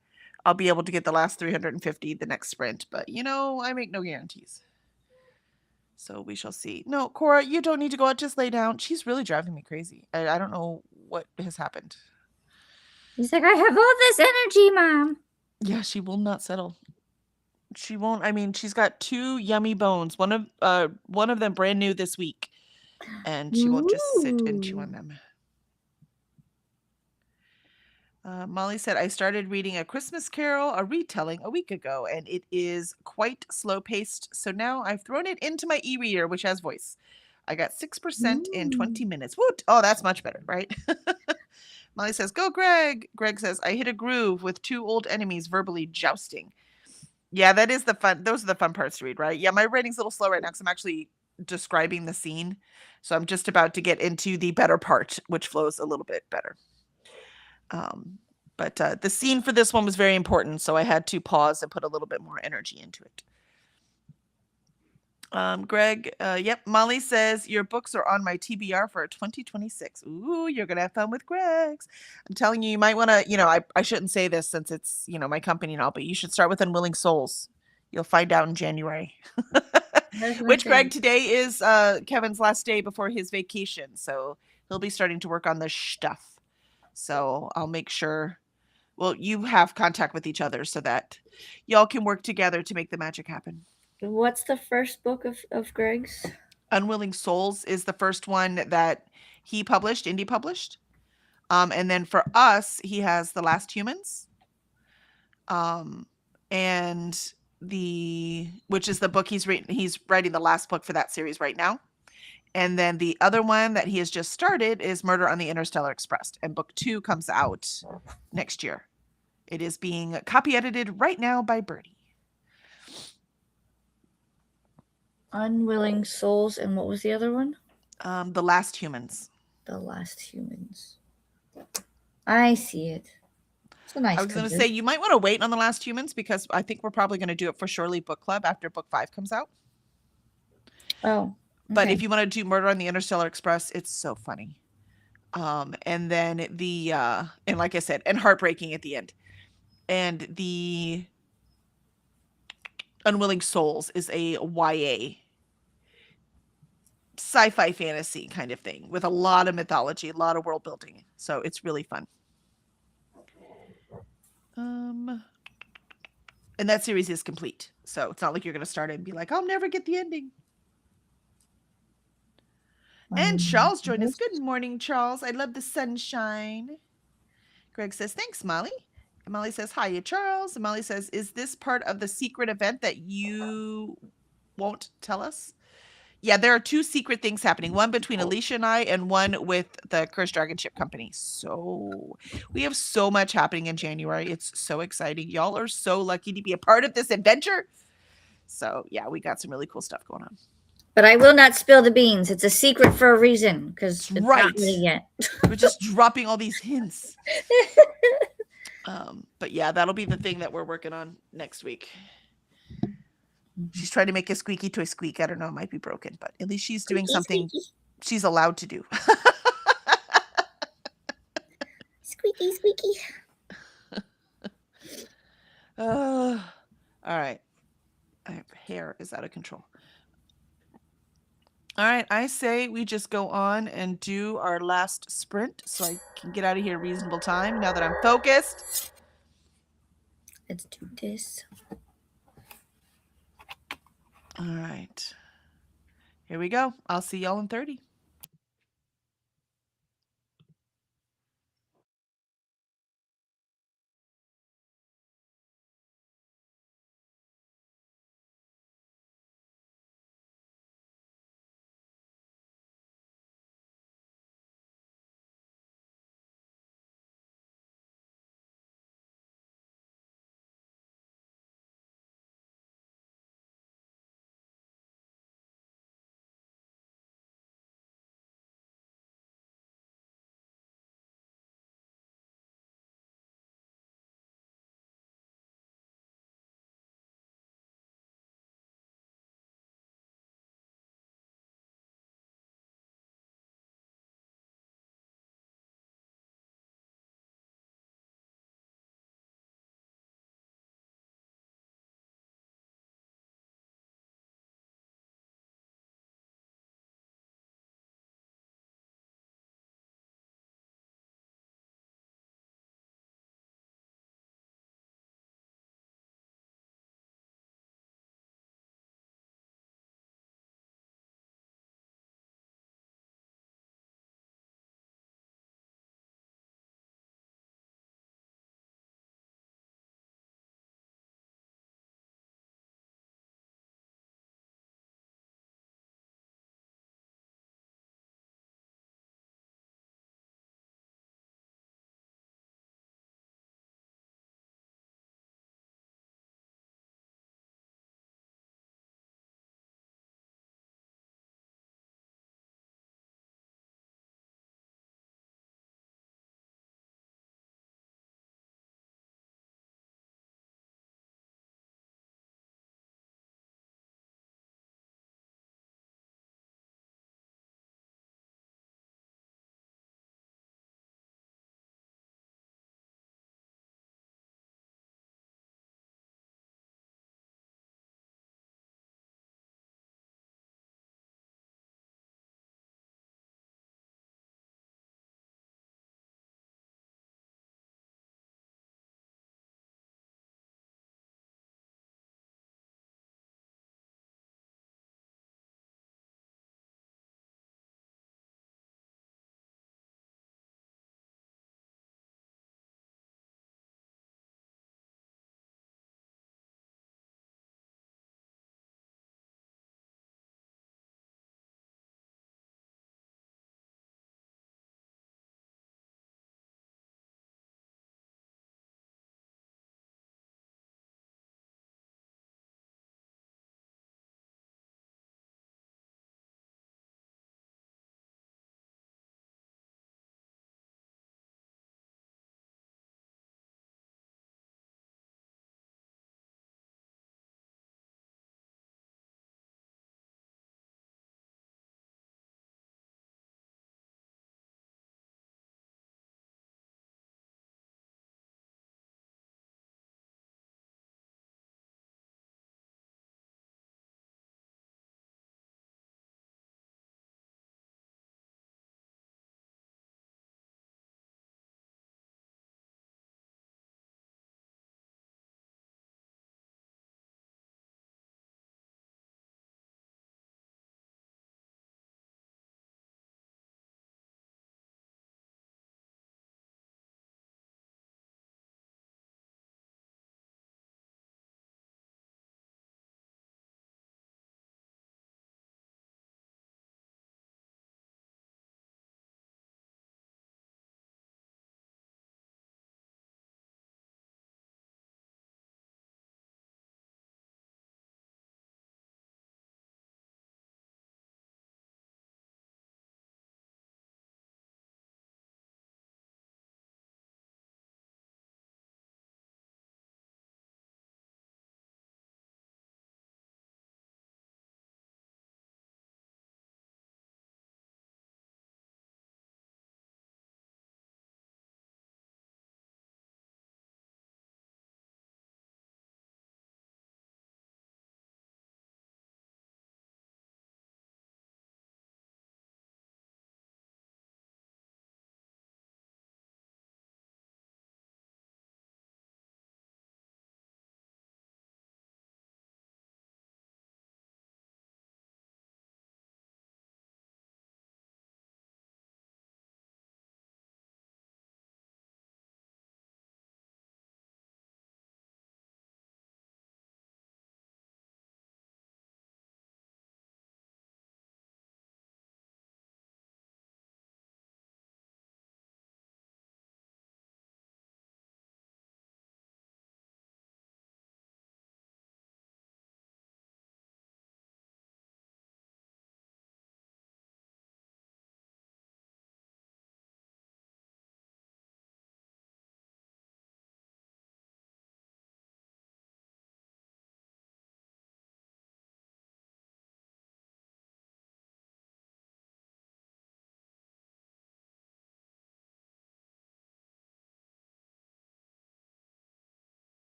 Speaker 1: I'll be able to get the last 350 the next sprint. But, I make no guarantees. So we shall see. No, Cora, you don't need to go out. Just lay down. She's really driving me crazy. I don't know what has happened.
Speaker 2: He's like, I have all this energy, Mom.
Speaker 1: Yeah, she will not settle. She won't. I mean, she's got 2 yummy bones. One of them brand new this week, and she won't just sit and chew on them. Molly said, I started reading A Christmas Carol, a retelling, a week ago, and it is quite slow-paced, so now I've thrown it into my e-reader, which has voice. I got 6% in 20 minutes. Woot! Oh, that's much better, right? Molly says, go, Greg! Greg says, I hit a groove with 2 old enemies verbally jousting. Yeah, that is the fun. Those are the fun parts to read, right? Yeah, my writing's a little slow right now because I'm actually describing the scene. So I'm just about to get into the better part, which flows a little bit better. But the scene for this one was very important, so I had to pause and put a little bit more energy into it. Greg, yep, Molly says, your books are on my TBR for 2026. Ooh, you're going to have fun with Greg's. I'm telling you, you might want to, I shouldn't say this since it's, my company and all, but you should start with Unwilling Souls. You'll find out in January. Which, Greg, today is Kevin's last day before his vacation, so he'll be starting to work on the stuff. So I'll make sure, you have contact with each other so that y'all can work together to make the magic happen.
Speaker 2: What's the first book of Greg's?
Speaker 1: Unwilling Souls is the first one that he published, indie published. And then for us, he has The Last Humans. And which is the book he's writing the last book for that series right now. And then the other one that he has just started is Murder on the Interstellar Express. And book 2 comes out next year. It is being copy edited right now by Birdie.
Speaker 2: Unwilling Souls, and what was the other one?
Speaker 1: The Last Humans.
Speaker 2: The Last Humans. I see it. It's a nice
Speaker 1: I was going to say, you might want to wait on The Last Humans because I think we're probably going to do it for Shirley Book Club after book 5 comes out.
Speaker 2: Oh. Okay.
Speaker 1: But if you want to do Murder on the Interstellar Express, it's so funny. And then and like I said, and heartbreaking at the end. And the Unwilling Souls is a YA sci-fi fantasy kind of thing with a lot of mythology, a lot of world building. So it's really fun. And that series is complete. So it's not like you're going to start it and be like, I'll never get the ending. And Charles joined us. Good morning, Charles. I love the sunshine. Greg says, thanks, Molly. And Molly says, hiya, Charles. And Molly says, is this part of the secret event that you won't tell us? Yeah, there are 2 secret things happening. One between Alicia and I, and one with the Cursed Dragon Ship Company. So we have so much happening in January. It's so exciting. Y'all are so lucky to be a part of this adventure. So yeah, we got some really cool stuff going on.
Speaker 2: But I will not spill the beans. It's a secret for a reason because it's not
Speaker 1: Right.
Speaker 2: ready yet.
Speaker 1: We're just dropping all these hints. But yeah, that'll be the thing that we're working on next week. She's trying to make a squeaky toy squeak. I don't know, it might be broken, but at least she's doing something she's allowed to do.
Speaker 2: Squeaky, squeaky.
Speaker 1: All right. Hair is out of control. All right, I say we just go on and do our last sprint so I can get out of here reasonable time now that I'm focused.
Speaker 2: Let's do this.
Speaker 1: All right. Here we go. I'll see y'all in 30.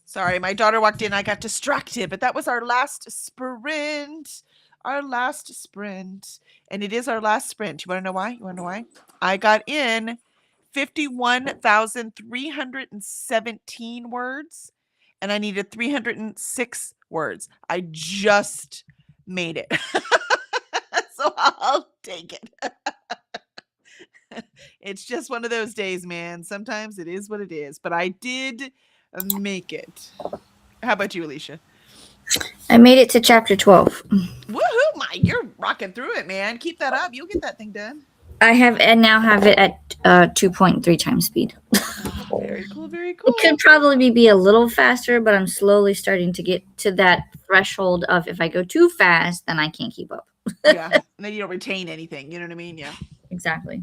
Speaker 1: Sorry, my daughter walked in. I got distracted, but that was our last sprint. Our last sprint. And it is our last sprint. You want to know why? You want to know why? I got in 51,317 words, and I needed 306 words. I just made it. So I'll take it. It's just one of those days, man. Sometimes it is what it is, but I did make it. How about you, Alicia?
Speaker 2: I made it to chapter 12.
Speaker 1: Woohoo! You're rocking through it, man. Keep that up. You'll get that thing done.
Speaker 2: I now have it at 2.3 times speed.
Speaker 1: Oh, very cool. Very cool.
Speaker 2: It could probably be a little faster, but I'm slowly starting to get to that threshold of if I go too fast, then I can't keep up.
Speaker 1: Yeah. And then you don't retain anything. You know what I mean? Yeah.
Speaker 2: Exactly.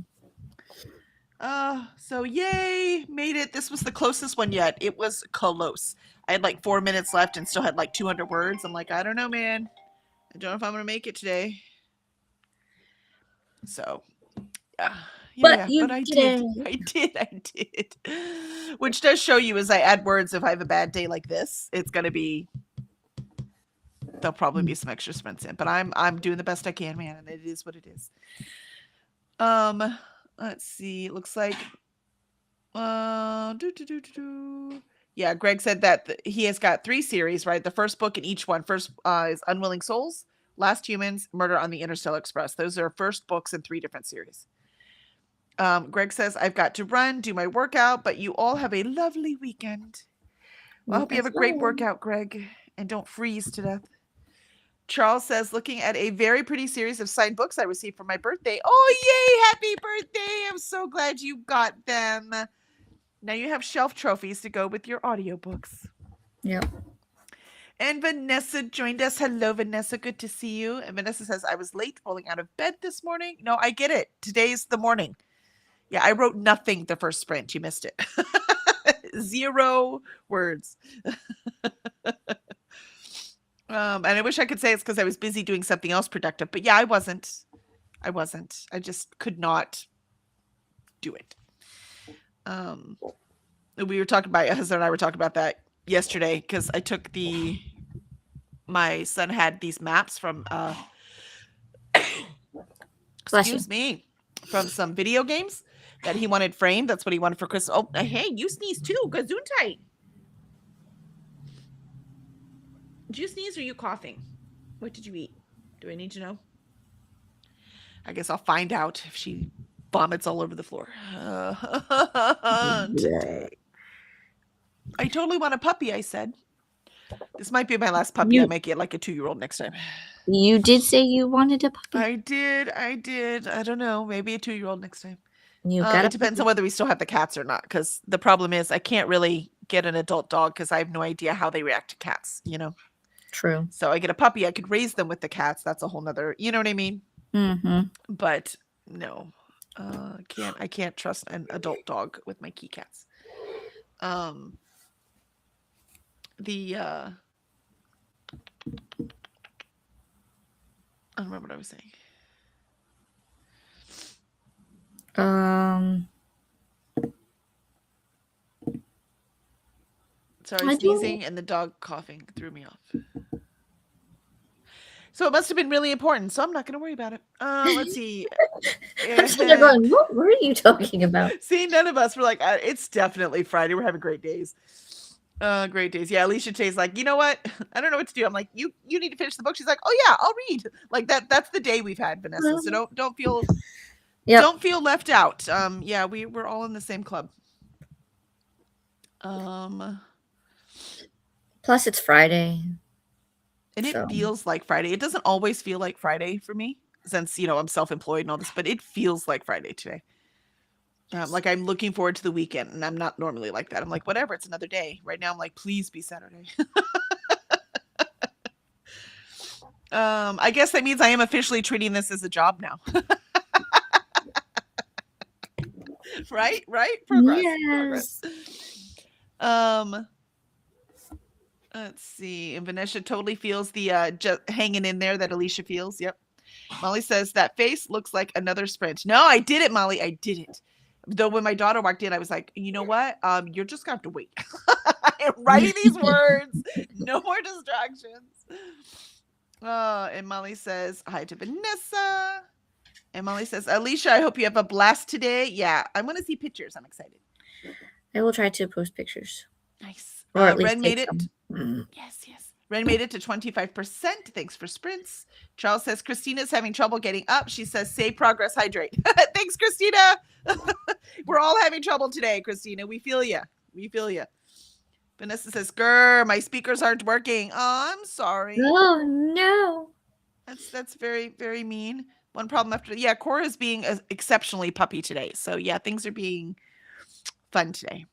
Speaker 1: So yay, made it. This was the closest one yet. It was close. I had like 4 minutes left and still had like 200 words. I'm like, I don't know, man. I don't know if I'm gonna make it today. So, yeah.
Speaker 2: But
Speaker 1: I did. Which does show you as I add words, if I have a bad day like this, it's gonna be. There'll probably be some extra sprints in, but I'm doing the best I can, man, and it is what it is. Let's see. It looks like yeah, Greg said that he has got 3 series, right? The first book in each one. First is Unwilling Souls, Last Humans, Murder on the Interstellar Express. Those are first books in 3 different series. Greg says, I've got to run, do my workout, but you all have a lovely weekend. Well, I hope you have a great workout, Greg, and don't freeze to death. Charles says, looking at a very pretty series of signed books I received for my birthday. Oh, yay! Happy birthday! I'm so glad you got them. Now you have shelf trophies to go with your audiobooks.
Speaker 2: Yep.
Speaker 1: And Vanessa joined us. Hello, Vanessa. Good to see you. And Vanessa says, I was late rolling out of bed this morning. No, I get it. Today's the morning. Yeah, I wrote nothing the first sprint. You missed it. 0 words. And I wish I could say it's because I was busy doing something else productive. But yeah, I wasn't. I just could not do it. We were talking about, husband and I were talking about that yesterday because I took my son had these maps from excuse me, from some video games that he wanted framed. That's what he wanted for Christmas. Oh, hey, you sneeze too. Gesundheit. Did you sneeze or are you coughing? What did you eat? Do I need to know? I guess I'll find out if she vomits all over the floor. Today. I totally want a puppy, I said. This might be my last puppy. I might get like a 2-year-old next time.
Speaker 2: You did say you wanted a puppy.
Speaker 1: I did. I don't know. Maybe a 2-year-old next time.
Speaker 2: It
Speaker 1: depends on whether we still have the cats or not. Because the problem is I can't really get an adult dog because I have no idea how they react to cats, you know?
Speaker 2: True.
Speaker 1: So I get a puppy. I could raise them with the cats. That's a whole nother, you know what I mean?
Speaker 2: Mm-hmm.
Speaker 1: But no, I can't trust an adult dog with my key cats. I don't remember what I was saying. Sorry, sneezing and the dog coughing threw me off. So it must have been really important. So I'm not going to worry about it. Let's see.
Speaker 2: They're going, what are you talking about?
Speaker 1: See, none of us were like, it's definitely Friday. We're having great days. Great days. Yeah, Alicia Chay's like, you know what? I don't know what to do. I'm like, you need to finish the book. She's like, oh yeah, I'll read. Like that's the day we've had, Vanessa. So don't feel don't feel left out. Yeah, we're all in the same club.
Speaker 2: Plus it's Friday.
Speaker 1: And it feels like Friday. It doesn't always feel like Friday for me since, I'm self-employed and all this, but it feels like Friday today. Like I'm looking forward to the weekend and I'm not normally like that. I'm like, whatever, it's another day. Right now I'm like, please be Saturday. I guess that means I am officially treating this as a job now. Right? Progress.
Speaker 2: Yes.
Speaker 1: Progress. Let's see. And Vanessa totally feels the just hanging in there that Alicia feels. Yep. Molly says that face looks like another sprint. No, I did it, Molly. I did it. Though when my daughter walked in, I was like, you know what? You're just gonna have to wait. I am writing these words. No more distractions. And Molly says hi to Vanessa. And Molly says, Alicia, I hope you have a blast today. Yeah, I want to see pictures. I'm excited.
Speaker 2: I will try to post pictures.
Speaker 1: Nice.
Speaker 2: Or at least
Speaker 1: Ren made
Speaker 2: take
Speaker 1: it.
Speaker 2: some.
Speaker 1: Yes. Ren made it to 25%. Thanks for sprints. Charles says Christina's having trouble getting up. She says, save progress, hydrate. Thanks, Christina. We're all having trouble today, Christina. We feel you. Vanessa says, grr, my speakers aren't working. Oh, I'm sorry.
Speaker 2: Oh, no.
Speaker 1: That's very, very mean. One problem after. Yeah, Cora's being exceptionally puppy today. So, yeah, things are being fun today.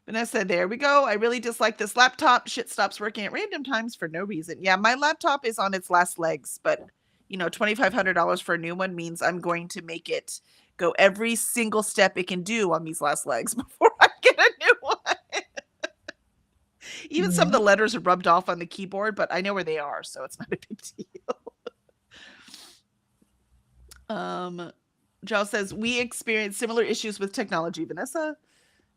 Speaker 1: Vanessa, there we go. I really dislike this laptop. Shit stops working at random times for no reason. Yeah, my laptop is on its last legs, but $2,500 for a new one means I'm going to make it go every single step it can do on these last legs before I get a new one. Even some of the letters are rubbed off on the keyboard, but I know where they are, so it's not a big deal. Giles says, we experience similar issues with technology, Vanessa.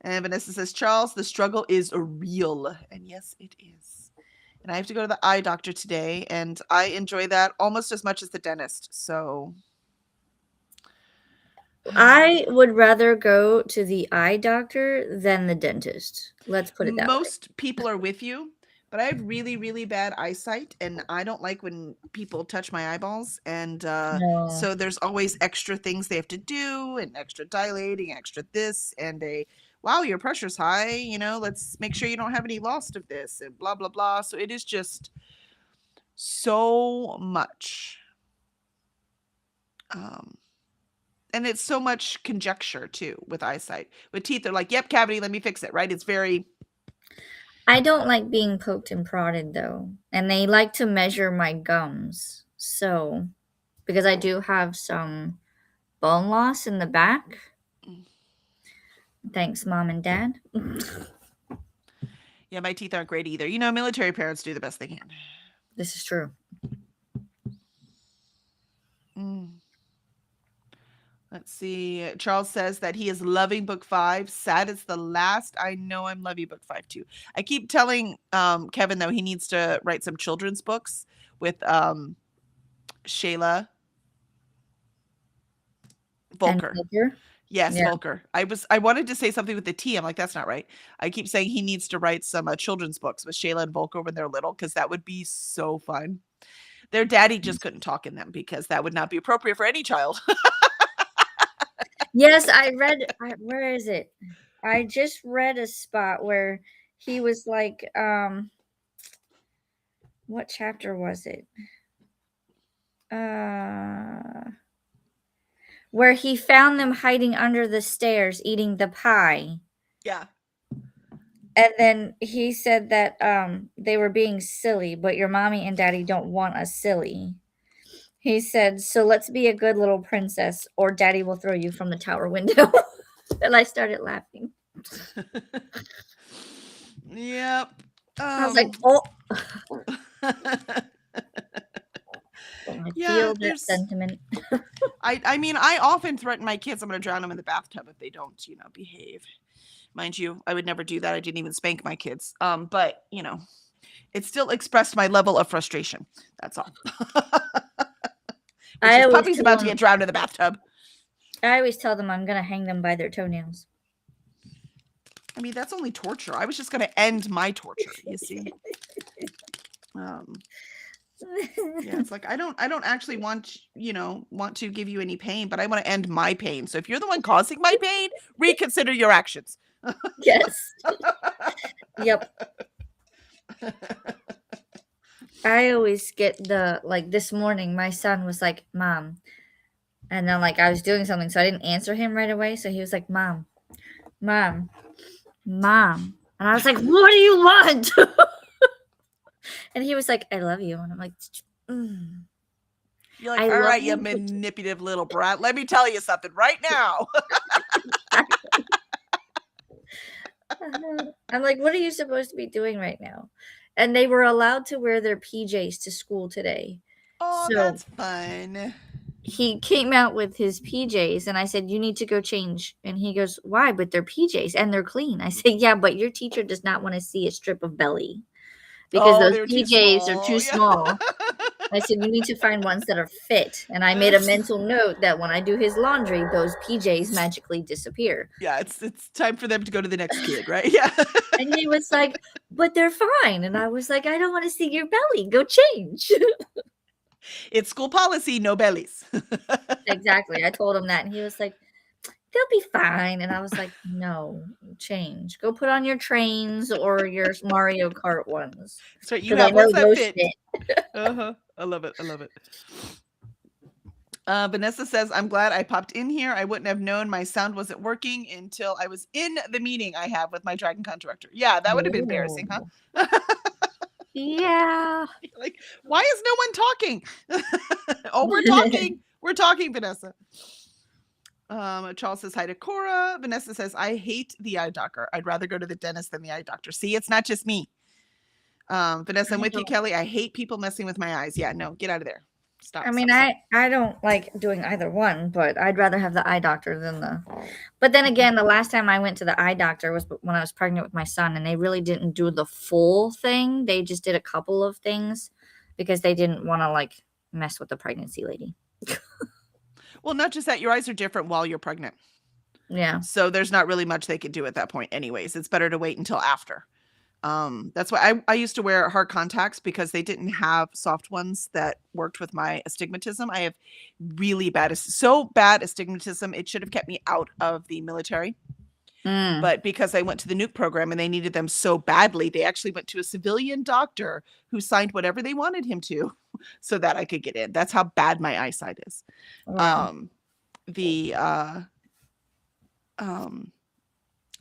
Speaker 1: And Vanessa says, Charles, the struggle is real. And yes, it is. And I have to go to the eye doctor today, and I enjoy that almost as much as the dentist. So
Speaker 2: I would rather go to the eye doctor than the dentist. Let's put it that way.
Speaker 1: Most people are with you, but I have really, really bad eyesight, and I don't like when people touch my eyeballs. And so there's always extra things they have to do, and extra dilating, extra this, and wow, your pressure's high, let's make sure you don't have any loss of this, and blah, blah, blah. So it is just so much. And it's so much conjecture, too, with eyesight. With teeth, they're like, yep, cavity, let me fix it, right? It's very...
Speaker 2: I don't like being poked and prodded, though. And they like to measure my gums. So, because I do have some bone loss in the back. Thanks, Mom and Dad.
Speaker 1: Yeah, my teeth aren't great either. Military parents do the best they can.
Speaker 2: This is true.
Speaker 1: Let's see. Charles says that he is loving book 5. Sad it's the last. I know I'm loving book 5 too. I keep telling Kevin, though, he needs to write some children's books with Shayla Volker. Yes, yeah. Volker. I wanted to say something with the T. I'm like, that's not right. I keep saying he needs to write some children's books with Shayla and Volker when they're little, because that would be so fun. Their daddy just couldn't talk in them because that would not be appropriate for any child.
Speaker 2: Yes, I read. Where is it? I just read a spot where he was like, what chapter was it? Where he found them hiding under the stairs eating the pie.
Speaker 1: Yeah.
Speaker 2: And then he said that they were being silly, but your mommy and daddy don't want us silly. He said, so let's be a good little princess or daddy will throw you from the tower window. And I started laughing.
Speaker 1: Yep.
Speaker 2: I was like, oh. I feel that sentiment.
Speaker 1: I mean, I often threaten my kids I'm going to drown them in the bathtub if they don't, behave. Mind you, I would never do that. I didn't even spank my kids. But, it still expressed my level of frustration. That's all. Puppy's about to get drowned in the bathtub.
Speaker 2: I always tell them I'm going to hang them by their toenails.
Speaker 1: I mean, that's only torture. I was just going to end my torture, you see. Yeah, it's like I don't actually want to give you any pain, but I want to end my pain. So if you're the one causing my pain, reconsider your actions.
Speaker 2: Yes. Yep. I always get this morning, my son was like, Mom. And then I was doing something, so I didn't answer him right away. So he was like, Mom. And I was like, what do you want? And he was like, I love you. And I'm like,
Speaker 1: You're like, all right, you manipulative little brat. Let me tell you something right now.
Speaker 2: I'm like, what are you supposed to be doing right now? And they were allowed to wear their PJs to school today.
Speaker 1: Oh, so that's fun.
Speaker 2: he came out with his PJs and I said, "You need to go change." And he goes, "Why? But they're PJs and they're clean." I said, "Yeah, but your teacher does not want to see a strip of belly because
Speaker 1: Oh,
Speaker 2: those
Speaker 1: they're too
Speaker 2: PJs are
Speaker 1: small.
Speaker 2: too
Speaker 1: Yeah.
Speaker 2: small." I said, "You need to find ones that are fit." And I made a mental note that when I do his laundry, those PJs magically disappear.
Speaker 1: Yeah, it's time for them to go to the next kid, right? Yeah.
Speaker 2: And he was like, "But they're fine." And I was like, "I don't want to see your belly. Go change."
Speaker 1: It's school policy, no bellies.
Speaker 2: Exactly. I told him that. And he was like, "They'll be fine." And I was like, "No, change. Go put on your trains or your Mario Kart ones.
Speaker 1: That's right. You
Speaker 2: Because I
Speaker 1: have
Speaker 2: know
Speaker 1: ones that
Speaker 2: those
Speaker 1: fit.
Speaker 2: fit."
Speaker 1: Uh-huh. I love it. I love it. Vanessa says, I'm glad I popped in here. I wouldn't have known my sound wasn't working until I was in the meeting I have with my Dragon Con director. Yeah, that would have been embarrassing, huh?
Speaker 2: Yeah.
Speaker 1: Like, why is no one talking? Oh, we're talking. We're talking, Vanessa. Charles says hi to Cora. Vanessa says, I hate the eye doctor. I'd rather go to the dentist than the eye doctor. See, it's not just me. Vanessa, I'm with you, Kelly. I hate people messing with my eyes. Yeah, no, get out of there. Stop.
Speaker 2: I mean,
Speaker 1: stop.
Speaker 2: I don't like doing either one, but I'd rather have the eye doctor than the. But then again, the last time I went to the eye doctor was when I was pregnant with my son, and they really didn't do the full thing. They just did a couple of things because they didn't want to like mess with the pregnancy lady.
Speaker 1: Well, not just that, your eyes are different while you're pregnant.
Speaker 2: Yeah.
Speaker 1: So there's not really much they could do at that point anyways. It's better to wait until after. That's why I used to wear hard contacts because they didn't have soft ones that worked with my astigmatism. I have really bad, so bad astigmatism. It should have kept me out of the military. But because I went to the nuke program and they needed them so badly, they actually went to a civilian doctor who signed whatever they wanted him to so that I could get in. That's how bad my eyesight is.
Speaker 2: Wow.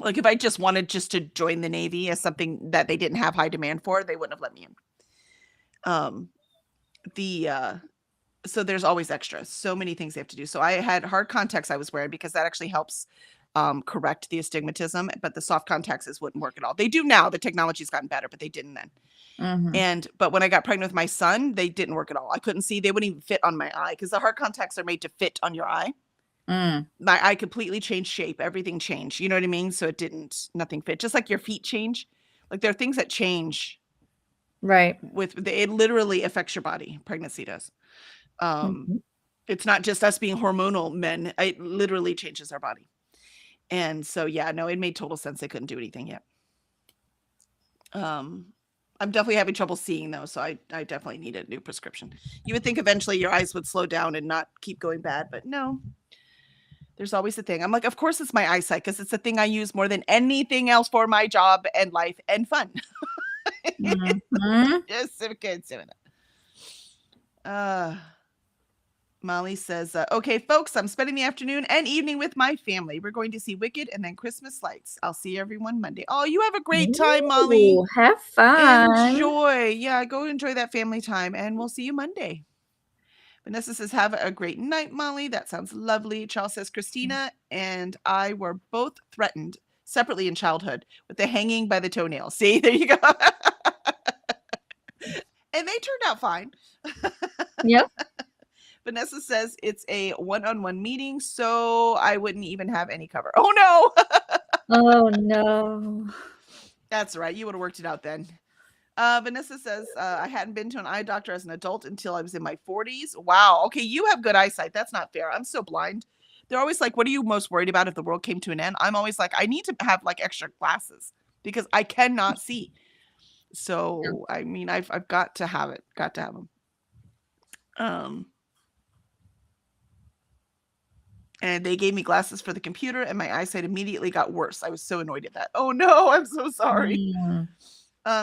Speaker 1: Like if I just wanted just to join the Navy as something that they didn't have high demand for, they wouldn't have let me in. So there's always extras. So many things they have to do. So I had hard contacts I was wearing because that actually helps correct the astigmatism, but the soft contacts wouldn't work at all. They do now. The technology's gotten better, but they didn't then. But when I got pregnant with my son, they didn't work at all. I couldn't see. They wouldn't even fit on my eye because the hard contacts are made to fit on your eye. My eye completely changed shape. Everything changed. You know what I mean? So nothing fit. Just like your feet change. Like there are things that change.
Speaker 2: Right.
Speaker 1: It literally affects your body. Pregnancy does. It's not just us being hormonal men. It literally changes our body. And so, yeah, no, it made total sense. They couldn't do anything yet. I'm definitely having trouble seeing though. So I definitely need a new prescription. You would think eventually your eyes would slow down and not keep going bad, but no. There's always a thing. I'm like, of course it's my eyesight because it's the thing I use more than anything else for my job and life and fun. Just so good doing it. Molly says, okay, folks, I'm spending the afternoon and evening with my family. We're going to see Wicked and then Christmas Lights. I'll see everyone Monday. Oh, you have a great time, Molly.
Speaker 2: Have fun.
Speaker 1: Enjoy. Yeah, go enjoy that family time and we'll see you Monday. Vanessa says, have a great night, Molly. That sounds lovely. Charles says, Christina and I were both threatened separately in childhood with the hanging by the toenail. See, there you go. And they turned out fine.
Speaker 2: Yep.
Speaker 1: Vanessa says it's a one-on-one meeting, so I wouldn't even have any cover. Oh, no.
Speaker 2: Oh, no.
Speaker 1: That's right. You would have worked it out then. Vanessa says, I hadn't been to an eye doctor as an adult until I was in my 40s. Wow. Okay, you have good eyesight. That's not fair. I'm so blind. They're always like, what are you most worried about if the world came to an end? I'm always like, I need to have like extra glasses because I cannot see. So, I mean, I've got to have it. Got to have them. And they gave me glasses for the computer and my eyesight immediately got worse. I was so annoyed at that. Oh, no, I'm so sorry.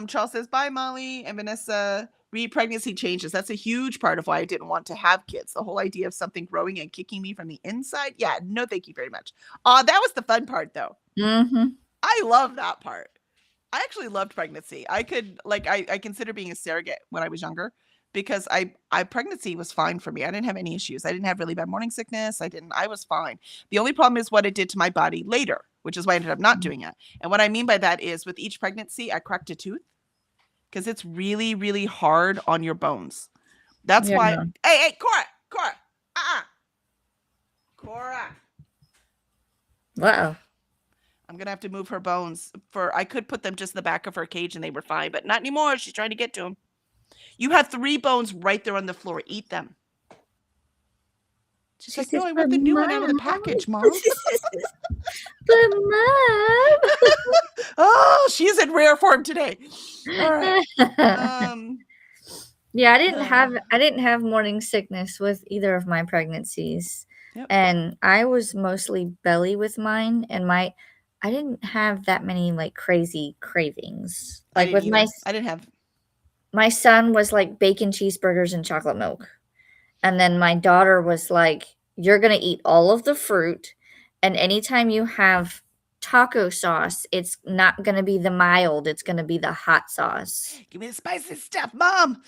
Speaker 1: Charles says, bye, Molly. And Vanessa, pregnancy changes. That's a huge part of why I didn't want to have kids. The whole idea of something growing and kicking me from the inside. Yeah, no, thank you very much. That was the fun part, though. I love that part. I actually loved pregnancy. I could, like, I consider being a surrogate when I was younger because pregnancy was fine for me. I didn't have any issues. I didn't have really bad morning sickness. I was fine. The only problem is what it did to my body later, which is why I ended up not doing it. And what I mean by that is with each pregnancy, I cracked a tooth because it's really, really hard on your bones. That's why. Hey, Cora, Cora.
Speaker 2: Uh-oh.
Speaker 1: I'm gonna have to move her bones. I could put them just in the back of her cage and they were fine, but not anymore. She's trying to get to them. You have 3 bones right there on the floor. Eat them. She's
Speaker 2: She
Speaker 1: like, no,
Speaker 2: says,
Speaker 1: I
Speaker 2: but
Speaker 1: want the new one out of the
Speaker 2: mom.
Speaker 1: package, Mom.
Speaker 2: But mom.
Speaker 1: Oh, she's in rare form today. All right.
Speaker 2: Yeah, I didn't have morning sickness with either of my pregnancies.
Speaker 1: Yep.
Speaker 2: And I was mostly belly with mine, and I didn't have that many like crazy cravings. Like with
Speaker 1: I didn't have.
Speaker 2: my son was like bacon cheeseburgers and chocolate milk. And then my daughter was like, you're going to eat all of the fruit. And anytime you have taco sauce, it's not going to be the mild, it's going to be the hot sauce.
Speaker 1: Give me the spicy stuff, Mom.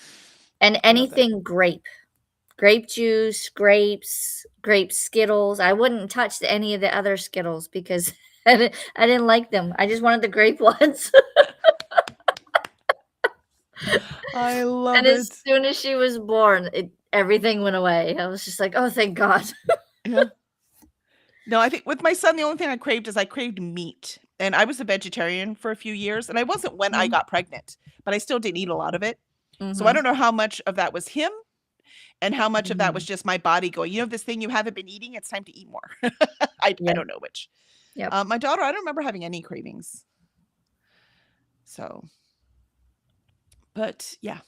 Speaker 2: And anything grape juice, grapes, grape Skittles. I wouldn't touch any of the other Skittles because I didn't like them. I just wanted the grape ones.
Speaker 1: I love
Speaker 2: and
Speaker 1: it.
Speaker 2: as soon as she was born, everything went away. I was just like, oh, thank God.
Speaker 1: Yeah. No, I think with my son, the only thing I craved meat. And I was a vegetarian for a few years. And I wasn't when I got pregnant, but I still didn't eat a lot of it. So I don't know how much of that was him and how much of that was just my body going, you know, this thing you haven't been eating, it's time to eat more. I don't know which.
Speaker 2: Yep.
Speaker 1: My daughter, I don't remember having any cravings. So, but yeah.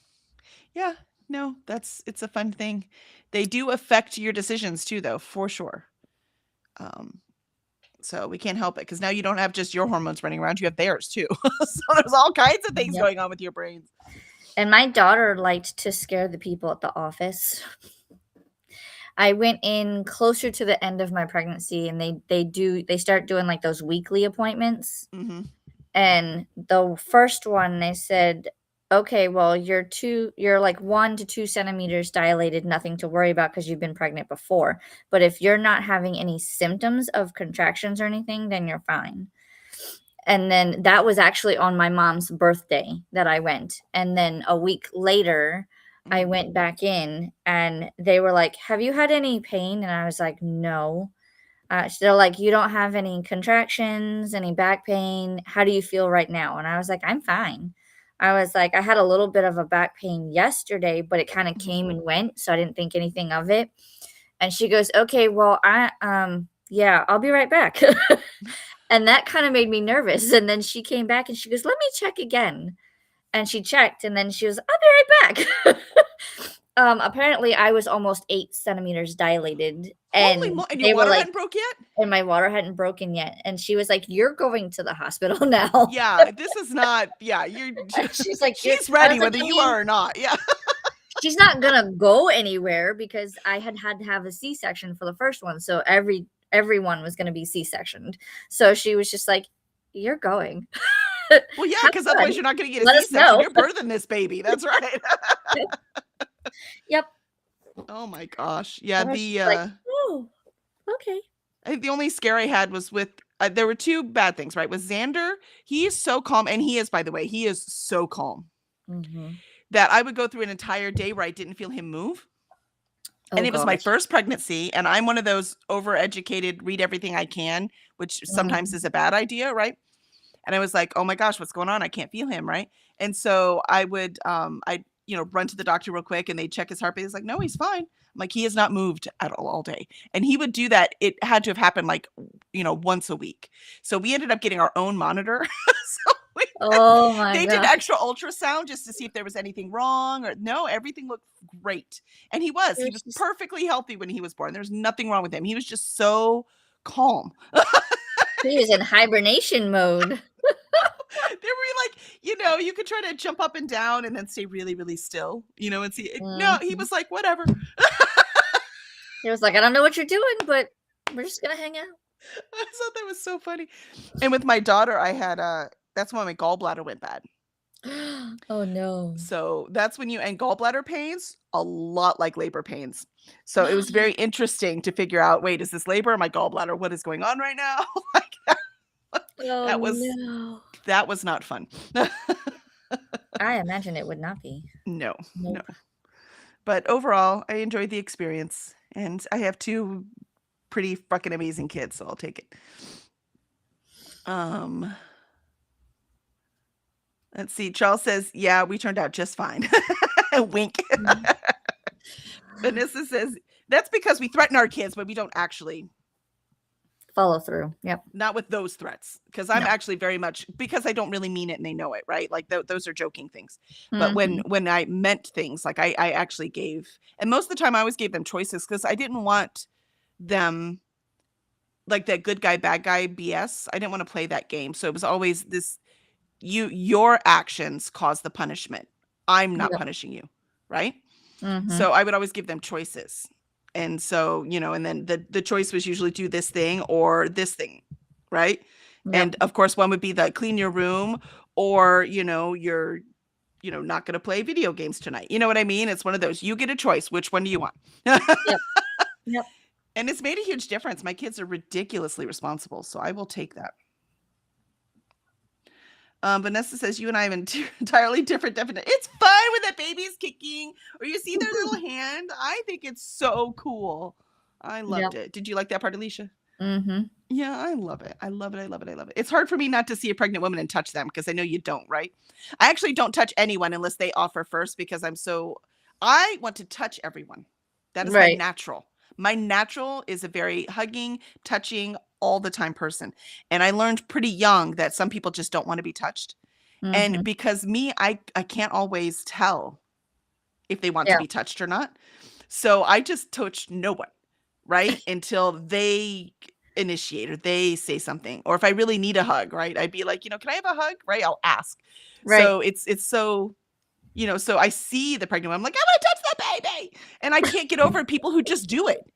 Speaker 1: No, it's a fun thing. They do affect your decisions too, though, for sure. So we can't help it because now you don't have just your hormones running around, you have theirs too. So there's all kinds of things going on with your brains.
Speaker 2: And my daughter liked to scare the people at the office. I went in closer to the end of my pregnancy, and they start doing like those weekly appointments.
Speaker 1: Mm-hmm.
Speaker 2: And the first one, they said, okay, well, you're like 1 to 2 centimeters dilated, nothing to worry about because you've been pregnant before. But if you're not having any symptoms of contractions or anything, then you're fine. And then that was actually on my mom's birthday that I went. And then a week later, I went back in and they were like, have you had any pain? And I was like, no. They're like, you don't have any contractions, any back pain. How do you feel right now? And I was like, I'm fine. I was like, I had a little bit of a back pain yesterday, but it kind of came and went. So I didn't think anything of it. And she goes, okay, well, yeah, I'll be right back. And that kind of made me nervous. And then she came back and she goes, let me check again. And she checked and then she was, I'll be right back. Apparently I was almost 8 centimeters dilated. And
Speaker 1: and your water hadn't broke yet?
Speaker 2: And my water hadn't broken yet. And she was like, you're going to the hospital now.
Speaker 1: Yeah, this is not,
Speaker 2: she's like,
Speaker 1: she's ready whether you are or not. Yeah.
Speaker 2: She's not going to go anywhere because I had to have a C-section for the first one. So everyone was going to be C-sectioned. So she was just like, you're going.
Speaker 1: Well, yeah, because otherwise you're not going to get a C-section. You're birthing this baby. That's right.
Speaker 2: Yep.
Speaker 1: Oh my gosh. Yeah.
Speaker 2: Like, oh, okay.
Speaker 1: I think the only scare I had was with, there were 2 bad things, right? With Xander, he is so calm. And he is, by the way, he is so calm that I would go through an entire day where I didn't feel him move. And it was my first pregnancy. And I'm one of those overeducated, read everything I can, which sometimes is a bad idea, right? And I was like, oh my gosh, what's going on? I can't feel him, right? And so I would, run to the doctor real quick and they check his heartbeat. It's like, no, he's fine. I'm like, he has not moved at all day. And he would do that. It had to have happened like, once a week. So we ended up getting our own monitor. They did extra ultrasound just to see if there was anything wrong or no, everything looked great. And he was perfectly healthy when he was born. There's nothing wrong with him. He was just so calm.
Speaker 2: He was in hibernation mode.
Speaker 1: They were like, you could try to jump up and down and then stay really, really still, and see. No, he was like, whatever.
Speaker 2: He was like, I don't know what you're doing, but we're just going to hang out.
Speaker 1: I thought that was so funny. And with my daughter, I had, that's when my gallbladder went bad.
Speaker 2: Oh, no.
Speaker 1: So that's when and gallbladder pains, a lot like labor pains. So it was very interesting to figure out, wait, is this labor or my gallbladder? What is going on right now? That was not fun.
Speaker 2: I imagine it would not be.
Speaker 1: No. But overall, I enjoyed the experience. And I have 2 pretty fucking amazing kids, so I'll take it. Let's see. Charles says, "Yeah, we turned out just fine." Wink. Vanessa says, "That's because we threaten our kids, but we don't actually
Speaker 2: follow through." Yep.
Speaker 1: Not with those threats, because I'm
Speaker 2: No.
Speaker 1: actually very much, because I don't really mean it and they know it, right? Like those are joking things. But when I meant things, like I actually gave, and most of the time I always gave them choices because I didn't want them like that good guy, bad guy BS. I didn't want to play that game. So it was always this, your actions cause the punishment. I'm not
Speaker 2: Yep.
Speaker 1: punishing you, right?
Speaker 2: Mhm.
Speaker 1: So I would always give them choices. And so, and then the choice was usually do this thing or this thing, right?
Speaker 2: Yep.
Speaker 1: And of course, one would be the clean your room, or, you're, not going to play video games tonight. You know what I mean? It's one of those, you get a choice. Which one do you want?
Speaker 2: Yep. Yep.
Speaker 1: And it's made a huge difference. My kids are ridiculously responsible, so I will take that. Vanessa says, "You and I have an entirely different definition." It's fun when the baby's kicking or you see their little hand. I think it's so cool. I loved it. Did you like that part, Alicia?
Speaker 2: Mm-hmm.
Speaker 1: Yeah, I love it. I love it. I love it. I love it. It's hard for me not to see a pregnant woman and touch them, because I know you don't, right? I actually don't touch anyone unless they offer first, because I want to touch everyone. That is my natural. My natural is a very hugging, touching, all the time person. And I learned pretty young that some people just don't want to be touched. And because me, I can't always tell if they want to be touched or not. So I just touch no one, right? Until they initiate or they say something. Or if I really need a hug, right? I'd be like, can I have a hug? Right? I'll ask. Right. So it's so, so I see the pregnant woman, I'm like, I want to touch that baby. And I can't get over people who just do it.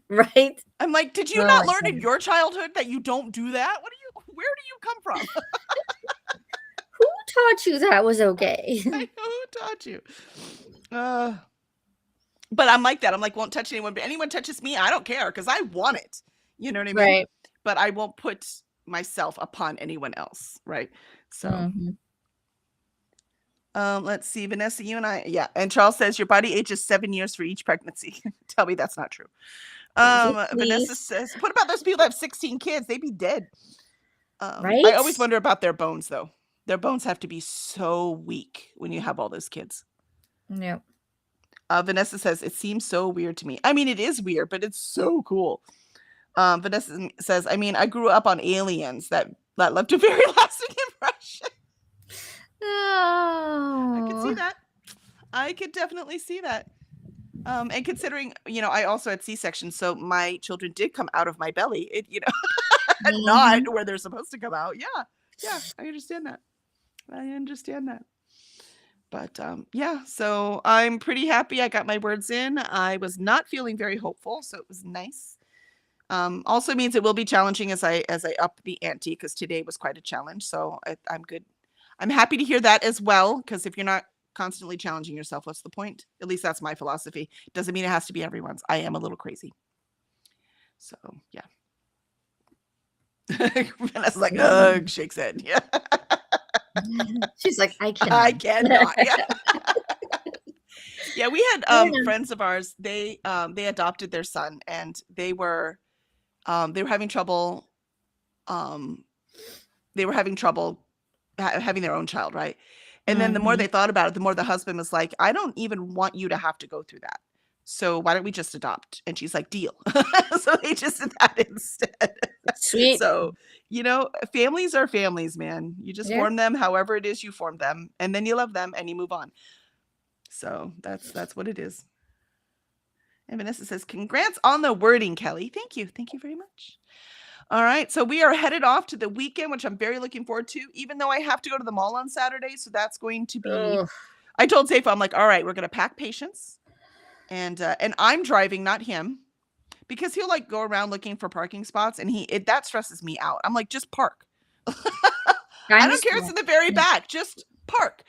Speaker 2: Right.
Speaker 1: I'm like, did you not learn in your childhood that you don't do that? Where do you come from?
Speaker 2: Who taught you that was okay?
Speaker 1: I know, who taught you? But I'm like that. I'm like, won't touch anyone, but anyone touches me, I don't care, because I want it. You know what I mean?
Speaker 2: Right.
Speaker 1: But I won't put myself upon anyone else, right? So let's see, Vanessa, you and I, yeah. And Charles says your body ages 7 years for each pregnancy. Tell me that's not true. Vanessa says, what about those people that have 16 kids? They'd be dead. Right? I always wonder about their bones, though. Their bones have to be so weak when you have all those kids.
Speaker 2: Yep.
Speaker 1: Vanessa says, it seems so weird to me. I mean, it is weird, but it's so cool. Vanessa says, I mean, I grew up on Aliens that left a very lasting impression.
Speaker 2: Oh.
Speaker 1: I could see that. I could definitely see that. And considering, I also had C-section, so my children did come out of my belly, not where they're supposed to come out. Yeah, I understand that. But yeah, so I'm pretty happy I got my words in. I was not feeling very hopeful, so it was nice. Also means it will be challenging as I up the ante, because today was quite a challenge. So I'm good. I'm happy to hear that as well, because if you're not constantly challenging yourself, what's the point? At least that's my philosophy. Doesn't mean it has to be everyone's. I am a little crazy. So yeah. Vanessa's like, ugh, shakes head. Yeah.
Speaker 2: She's like, I
Speaker 1: cannot. Yeah. Yeah, we had friends of ours. They adopted their son, and they were having trouble. They were having trouble having their own child, right? And then the more they thought about it, the more the husband was like, I don't even want you to have to go through that. So why don't we just adopt? And she's like, deal. So they just did that instead.
Speaker 2: Sweet.
Speaker 1: So, families are families, man. You just form them however it is you form them, and then you love them and you move on. So that's what it is. And Vanessa says, congrats on the wording, Kelly. Thank you. Thank you very much. All right. So we are headed off to the weekend, which I'm very looking forward to, even though I have to go to the mall on Saturday. So that's going to be, I told Safa, I'm like, all right, we're going to pack Patience. And I'm driving, not him, because he'll like go around looking for parking spots, and that stresses me out. I'm like, just park. I don't care. It's in the very back. Just park.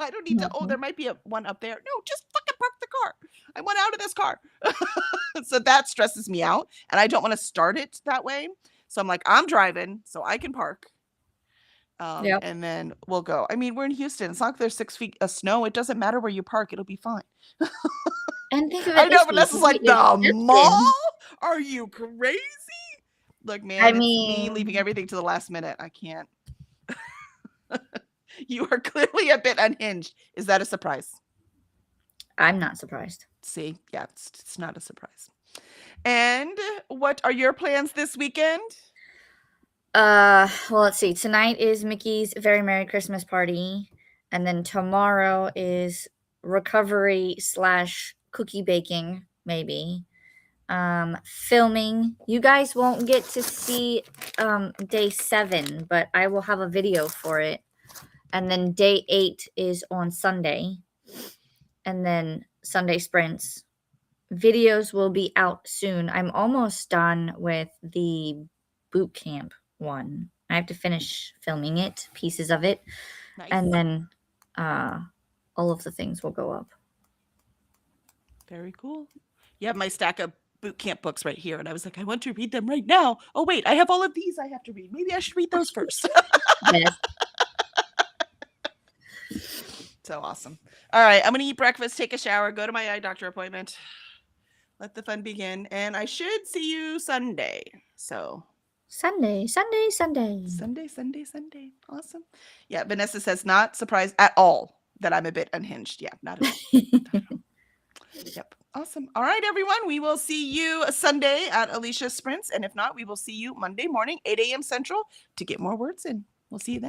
Speaker 1: I don't need to. Oh, there might be one up there. No, just fucking park the car. I want out of this car. So that stresses me out, and I don't want to start it that way. So I'm like, I'm driving, so I can park. And then we'll go. I mean, we're in Houston. It's not like there's 6 feet of snow. It doesn't matter where you park. It'll be fine.
Speaker 2: And think of it.
Speaker 1: I know, Vanessa's like, the mall? Are you crazy? Look, man,
Speaker 2: I
Speaker 1: it's me leaving
Speaker 2: mean,
Speaker 1: everything to the last minute. I can't. You are clearly a bit unhinged. Is that a surprise?
Speaker 2: I'm not surprised.
Speaker 1: See, yeah, it's not a surprise. And what are your plans this weekend?
Speaker 2: Well, let's see. Tonight is Mickey's Very Merry Christmas party, and then tomorrow is recovery / cookie baking, maybe. Filming. You guys won't get to see day 7, but I will have a video for it. And then day 8 is on Sunday. And then Sunday sprints. Videos will be out soon. I'm almost done with the boot camp one. I have to finish filming it, pieces of it,
Speaker 1: Nice.
Speaker 2: and then all of the things will go up.
Speaker 1: Very cool. You have my stack of boot camp books right here, and I was like, I want to read them right now. Oh wait, I have all of these I have to read. Maybe I should read those first.
Speaker 2: Yes.
Speaker 1: So awesome. All right, I'm gonna eat breakfast, take a shower, go to my eye doctor appointment. Let the fun begin, and I should see you Sunday. So
Speaker 2: Sunday.
Speaker 1: Sunday. Awesome. Yeah, Vanessa says not surprised at all that I'm a bit unhinged. Yeah, not at all. Yep. Awesome. All right, everyone. We will see you Sunday at Alicia Sprints. And if not, we will see you Monday morning, 8 a.m. Central to get more words in. We'll see you then.